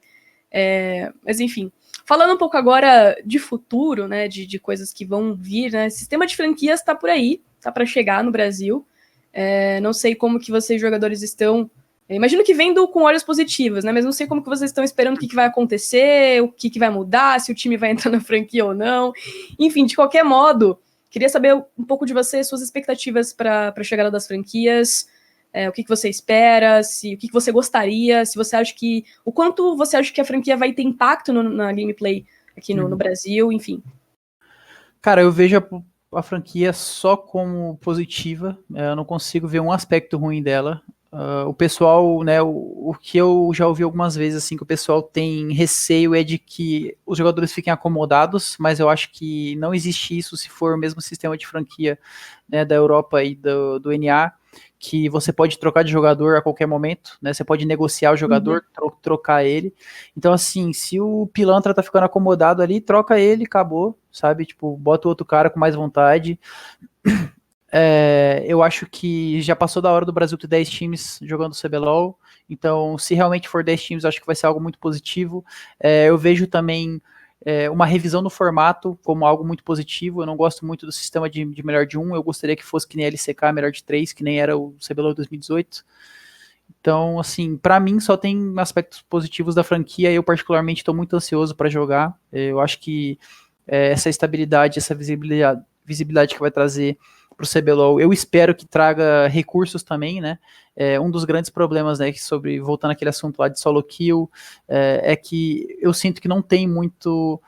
Mas enfim, falando um pouco agora de futuro, né? De coisas que vão vir, né? Sistema de franquias está por aí. tá para chegar no Brasil. Não sei como que vocês, jogadores, estão... Imagino que vendo com olhos positivos, né? Mas não sei como que vocês estão esperando, o que vai acontecer, o que vai mudar, se o time vai entrar na franquia ou não. Enfim, de qualquer modo, queria saber um pouco de vocês, suas expectativas para a chegada das franquias, o que você espera, o que você gostaria, se você acha que... O quanto você acha que a franquia vai ter impacto na gameplay aqui no Brasil, enfim. Cara, eu vejo a franquia só como positiva, eu não consigo ver um aspecto ruim dela. O pessoal, né, o que eu já ouvi algumas vezes, assim, que o pessoal tem receio é de que os jogadores fiquem acomodados, mas eu acho que não existe isso se for o mesmo sistema de franquia, né, da Europa e do NA, que você pode trocar de jogador a qualquer momento, né, você pode negociar o jogador, trocar ele. Então, assim, se o pilantra tá ficando acomodado ali, troca ele, acabou, sabe, tipo, bota o outro cara com mais vontade. Eu acho que já passou da hora do Brasil ter 10 times jogando CBLOL, então se realmente for 10 times, acho que vai ser algo muito positivo. Eu vejo também uma revisão no formato como algo muito positivo. Eu não gosto muito do sistema de melhor de 1, eu gostaria que fosse que nem a LCK, melhor de 3, que nem era o CBLOL 2018. Então, assim, pra mim só tem aspectos positivos da franquia, eu particularmente estou muito ansioso para jogar. Eu acho que essa estabilidade, essa visibilidade que vai trazer para o CBLOL, eu espero que traga recursos também, né? Um dos grandes problemas, né, voltando àquele assunto lá de solo kill, é que eu sinto que não tem muito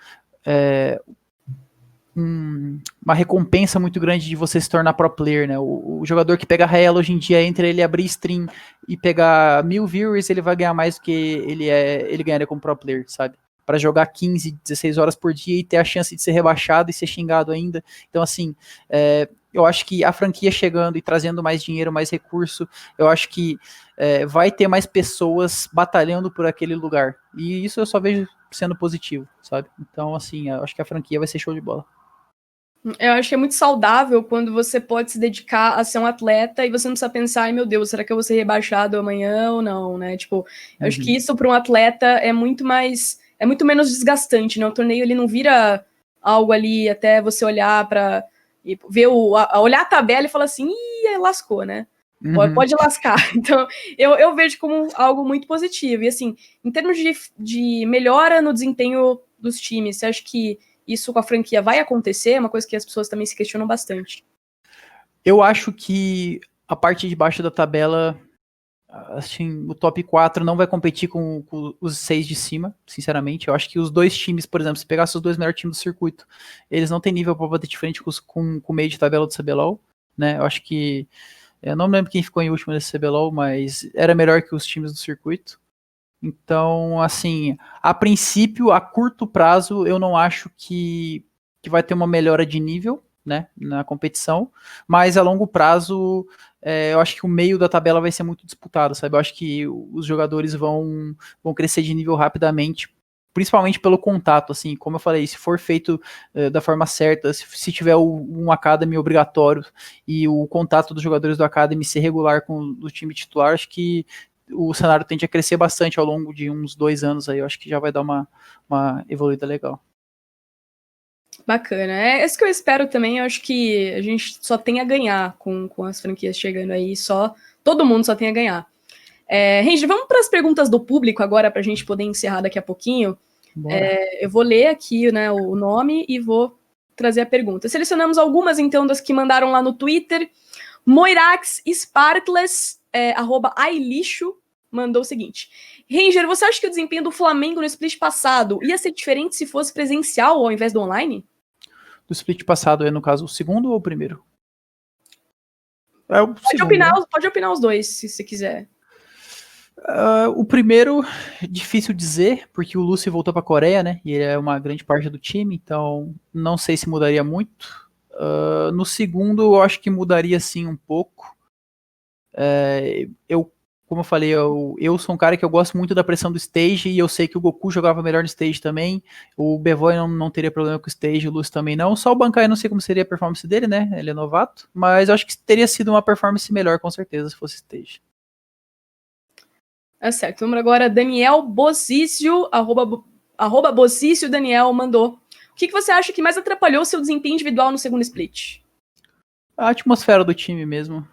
uma recompensa muito grande de você se tornar pro player, né? O jogador que pega Raela hoje em dia, entre ele abrir stream e pegar 1000 viewers, ele vai ganhar mais do que ele ganharia como pro player, sabe? Para jogar 15, 16 horas por dia e ter a chance de ser rebaixado e ser xingado ainda. Então, assim, eu acho que a franquia chegando e trazendo mais dinheiro, mais recurso, eu acho que vai ter mais pessoas batalhando por aquele lugar. E isso eu só vejo sendo positivo, sabe? Então, assim, eu acho que a franquia vai ser show de bola. Eu acho que é muito saudável quando você pode se dedicar a ser um atleta e você não precisa pensar, ai meu Deus, será que eu vou ser rebaixado amanhã ou não, né? Tipo, eu acho que isso para um atleta é muito menos desgastante, né? O torneio ele não vira algo ali até você olhar para ver olhar a tabela e falar assim, lascou, né? Pode lascar. Então, eu vejo como algo muito positivo. E assim, em termos de melhora no desempenho dos times, você acha que isso com a franquia vai acontecer? É uma coisa que as pessoas também se questionam bastante. Eu acho que a parte de baixo da tabela, assim, o top 4 não vai competir com os 6 de cima, sinceramente. Eu acho que os dois times, por exemplo, se pegasse os dois melhores times do circuito, eles não têm nível para bater de frente com o meio de tabela do CBLOL, né? Eu acho que, eu não lembro quem ficou em último nesse CBLOL, mas era melhor que os times do circuito. Então, assim, a princípio, a curto prazo, eu não acho que vai ter uma melhora de nível, né, na competição, mas a longo prazo, eu acho que o meio da tabela vai ser muito disputado, sabe? Eu acho que os jogadores vão crescer de nível rapidamente, principalmente pelo contato, assim, como eu falei, se for feito da forma certa, se tiver um Academy obrigatório e o contato dos jogadores do Academy ser regular com o time titular, acho que o cenário tende a crescer bastante ao longo de uns 2 anos aí, eu acho que já vai dar uma evoluída legal. Bacana, é isso que eu espero também. Eu acho que a gente só tem a ganhar com as franquias chegando aí, todo mundo só tem a ganhar. Ranger, vamos para as perguntas do público agora, para a gente poder encerrar daqui a pouquinho. Eu vou ler aqui, né, o nome e vou trazer a pergunta. Selecionamos algumas, então, das que mandaram lá no Twitter. Moirax Sparkles, @ailixo, mandou o seguinte: Ranger, você acha que o desempenho do Flamengo no split passado ia ser diferente se fosse presencial ao invés do online? Do split passado, no caso, o segundo ou o primeiro? Pode opinar os dois, se você quiser. O primeiro, difícil dizer, porque o Lúcio voltou para a Coreia, né? E ele é uma grande parte do time, então não sei se mudaria muito. No segundo, eu acho que mudaria sim um pouco. Como eu falei, eu sou um cara que eu gosto muito da pressão do stage, e eu sei que o Goku jogava melhor no stage também. O Bevoy não teria problema com o stage, o Lúcio também não. Só o Bankai, eu não sei como seria a performance dele, né? Ele é novato, mas eu acho que teria sido uma performance melhor, com certeza, se fosse stage. Certo, vamos agora, Daniel Bocício, arroba Bocício Daniel, mandou. O que você acha que mais atrapalhou seu desempenho individual no segundo split? A atmosfera do time mesmo,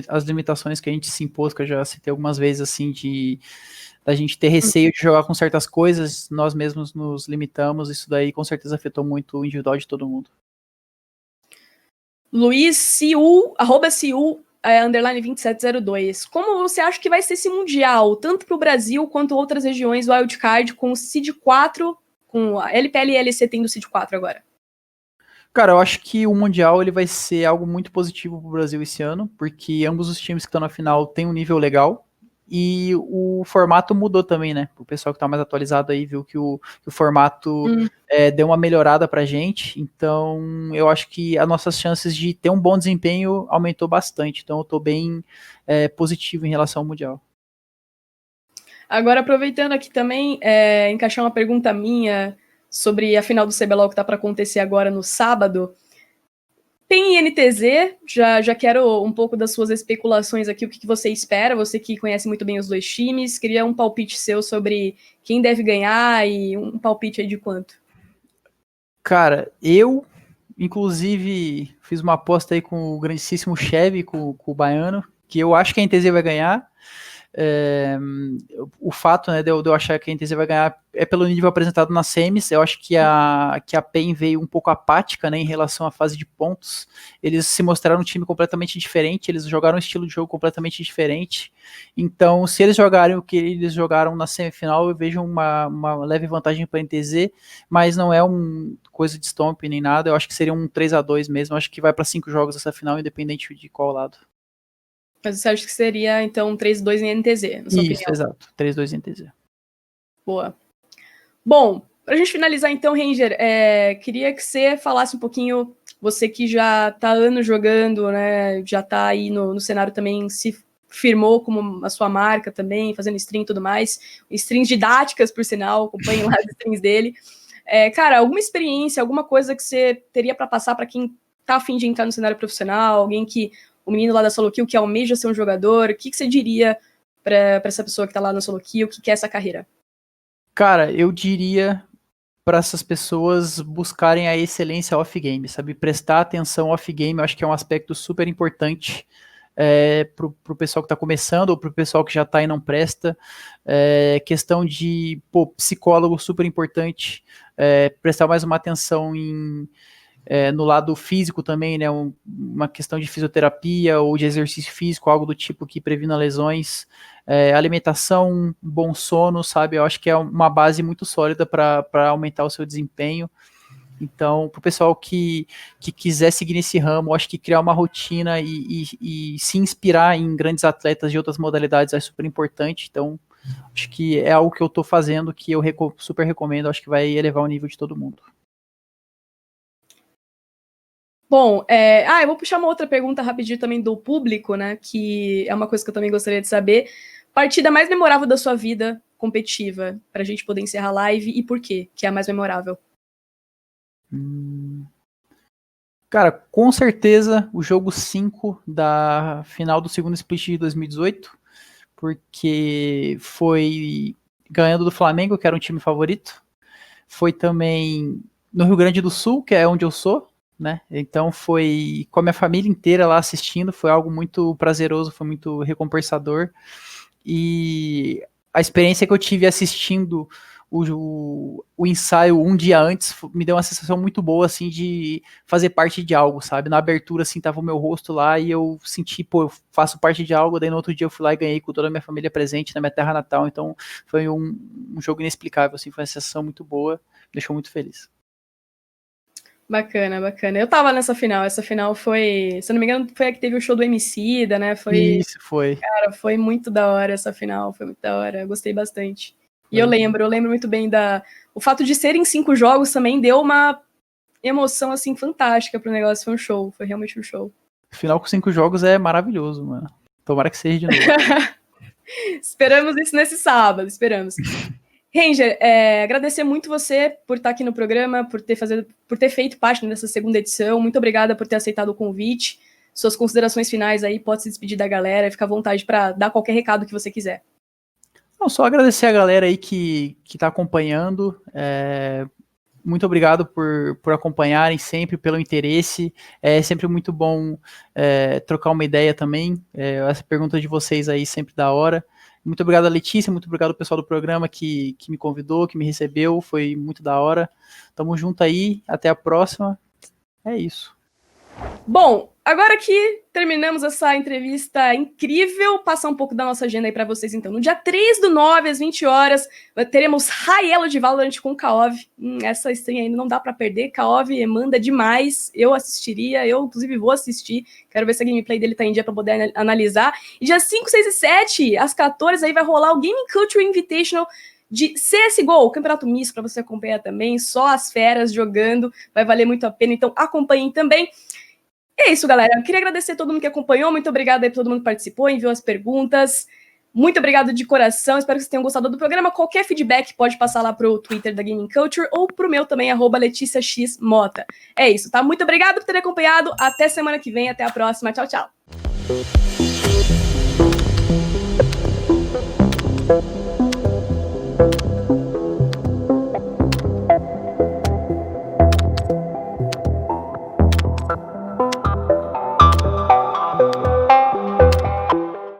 as limitações que a gente se impôs, que eu já citei algumas vezes, assim, da gente ter receio de jogar com certas coisas, nós mesmos nos limitamos, isso daí com certeza afetou muito o individual de todo mundo. Luiz Ciu, @Ciu, underline 2702. Como você acha que vai ser esse Mundial, tanto para o Brasil quanto outras regiões do Wildcard, com o Seed 4, com a LPL e a LEC tendo o Seed 4 agora? Cara, eu acho que o Mundial ele vai ser algo muito positivo para o Brasil esse ano, porque ambos os times que estão na final têm um nível legal, e o formato mudou também, né? O pessoal que está mais atualizado aí viu que o formato deu uma melhorada pra gente, então eu acho que as nossas chances de ter um bom desempenho aumentou bastante, então eu tô bem positivo em relação ao Mundial. Agora, aproveitando aqui também, encaixar uma pergunta minha sobre a final do CBLOL que tá para acontecer agora no sábado. Tem INTZ, já quero um pouco das suas especulações aqui, o que você espera, você que conhece muito bem os dois times, queria um palpite seu sobre quem deve ganhar e um palpite aí de quanto. Cara, eu, inclusive, fiz uma aposta aí com o grandíssimo Chevy, com o Baiano, que eu acho que a NTZ vai ganhar. O fato, né, de eu achar que a NTZ vai ganhar é pelo nível apresentado nas semis. Eu acho que a PEN veio um pouco apática, né, em relação à fase de pontos. Eles se mostraram um time completamente diferente, eles jogaram um estilo de jogo completamente diferente. Então, se eles jogarem o que eles jogaram na semifinal, eu vejo uma leve vantagem para a NTZ, mas não é uma coisa de stomp nem nada. Eu acho que seria um 3-2 mesmo. Eu acho que vai para 5 jogos essa final, independente de qual lado. Mas você acha que seria, então, 3-2 em NTZ, na sua opinião? Isso, exato. 3-2 em NTZ. Boa. Bom, pra gente finalizar então, Ranger, queria que você falasse um pouquinho, você que já tá anos jogando, né, já tá aí no cenário também, se firmou como a sua marca também, fazendo stream e tudo mais, streams didáticas, por sinal, acompanhem lá as streams dele. Cara, alguma experiência, alguma coisa que você teria para passar para quem tá a fim de entrar no cenário profissional, alguém que, o menino lá da Solo Kill que almeja ser um jogador, o que você diria para essa pessoa que tá lá na Solo Kill, que quer essa carreira? Cara, eu diria para essas pessoas buscarem a excelência off-game, sabe? Prestar atenção off-game, eu acho que é um aspecto super importante pro pessoal que está começando ou pro pessoal que já está e não presta. Questão de psicólogo super importante, prestar mais uma atenção no lado físico também, né? Uma questão de fisioterapia ou de exercício físico, algo do tipo que previna lesões. Alimentação, bom sono, sabe? Eu acho que é uma base muito sólida para aumentar o seu desempenho. Então, para o pessoal que quiser seguir nesse ramo, eu acho que criar uma rotina e se inspirar em grandes atletas de outras modalidades é super importante. Então, acho que é algo que eu estou fazendo, que eu super recomendo, acho que vai elevar o nível de todo mundo. Bom, eu vou puxar uma outra pergunta rapidinho também do público, né, que é uma coisa que eu também gostaria de saber. Partida mais memorável da sua vida competitiva, pra gente poder encerrar a live, e por quê que é a mais memorável? Cara, com certeza o jogo 5 da final do segundo split de 2018, porque foi ganhando do Flamengo, que era um time favorito. Foi também no Rio Grande do Sul, que é onde eu sou, né? Então foi com a minha família inteira lá assistindo, foi algo muito prazeroso, foi muito recompensador. E a experiência que eu tive assistindo o ensaio um dia antes me deu uma sensação muito boa, assim, de fazer parte de algo, sabe? Na abertura, assim, tava o meu rosto lá e eu senti, eu faço parte de algo, daí no outro dia eu fui lá e ganhei com toda a minha família presente na minha terra natal, então foi um jogo inexplicável, assim, foi uma sensação muito boa, me deixou muito feliz. Bacana, bacana. Eu tava nessa final, essa final foi, se não me engano, foi a que teve o show do Emicida, né? Isso, foi. Cara, foi muito da hora essa final, foi muito da hora, eu gostei bastante. E Foi. eu lembro muito bem o fato de serem 5 jogos também deu uma emoção, assim, fantástica pro negócio, foi um show, foi realmente um show. Final com 5 jogos é maravilhoso, mano. Tomara que seja de novo. Esperamos isso nesse sábado, esperamos. Ranger, agradecer muito você por estar aqui no programa, por ter feito parte dessa segunda edição. Muito obrigada por ter aceitado o convite. Suas considerações finais aí, pode se despedir da galera, fica à vontade para dar qualquer recado que você quiser. Não, só agradecer a galera aí que tá acompanhando. muito obrigado por acompanharem sempre, pelo interesse. É sempre muito bom trocar uma ideia também. Essa pergunta de vocês aí sempre da hora. Muito obrigado a Letícia, muito obrigado ao pessoal do programa que me convidou, que me recebeu. Foi muito da hora. Tamo junto aí. Até a próxima. É isso. Bom, agora que terminamos essa entrevista incrível, passar um pouco da nossa agenda aí para vocês, então. No dia 3/9, às 20 horas, teremos High Elo de Valorant com Kaov. Essa stream ainda não dá para perder. Kaov manda demais. Eu assistiria, eu inclusive vou assistir. Quero ver se a gameplay dele tá em dia para poder analisar. E dia 5, 6 e 7, às 14, aí vai rolar o Gaming Culture Invitational de CSGO, campeonato misto para você acompanhar também. Só as feras jogando, vai valer muito a pena. Então acompanhem também. É isso, galera. Eu queria agradecer a todo mundo que acompanhou. Muito obrigada aí a todo mundo que participou, enviou as perguntas. Muito obrigado de coração. Espero que vocês tenham gostado do programa. Qualquer feedback pode passar lá pro Twitter da Gaming Culture ou pro meu também, @LeticiaXMota. É isso, tá? Muito obrigado por ter acompanhado. Até semana que vem. Até a próxima. Tchau, tchau.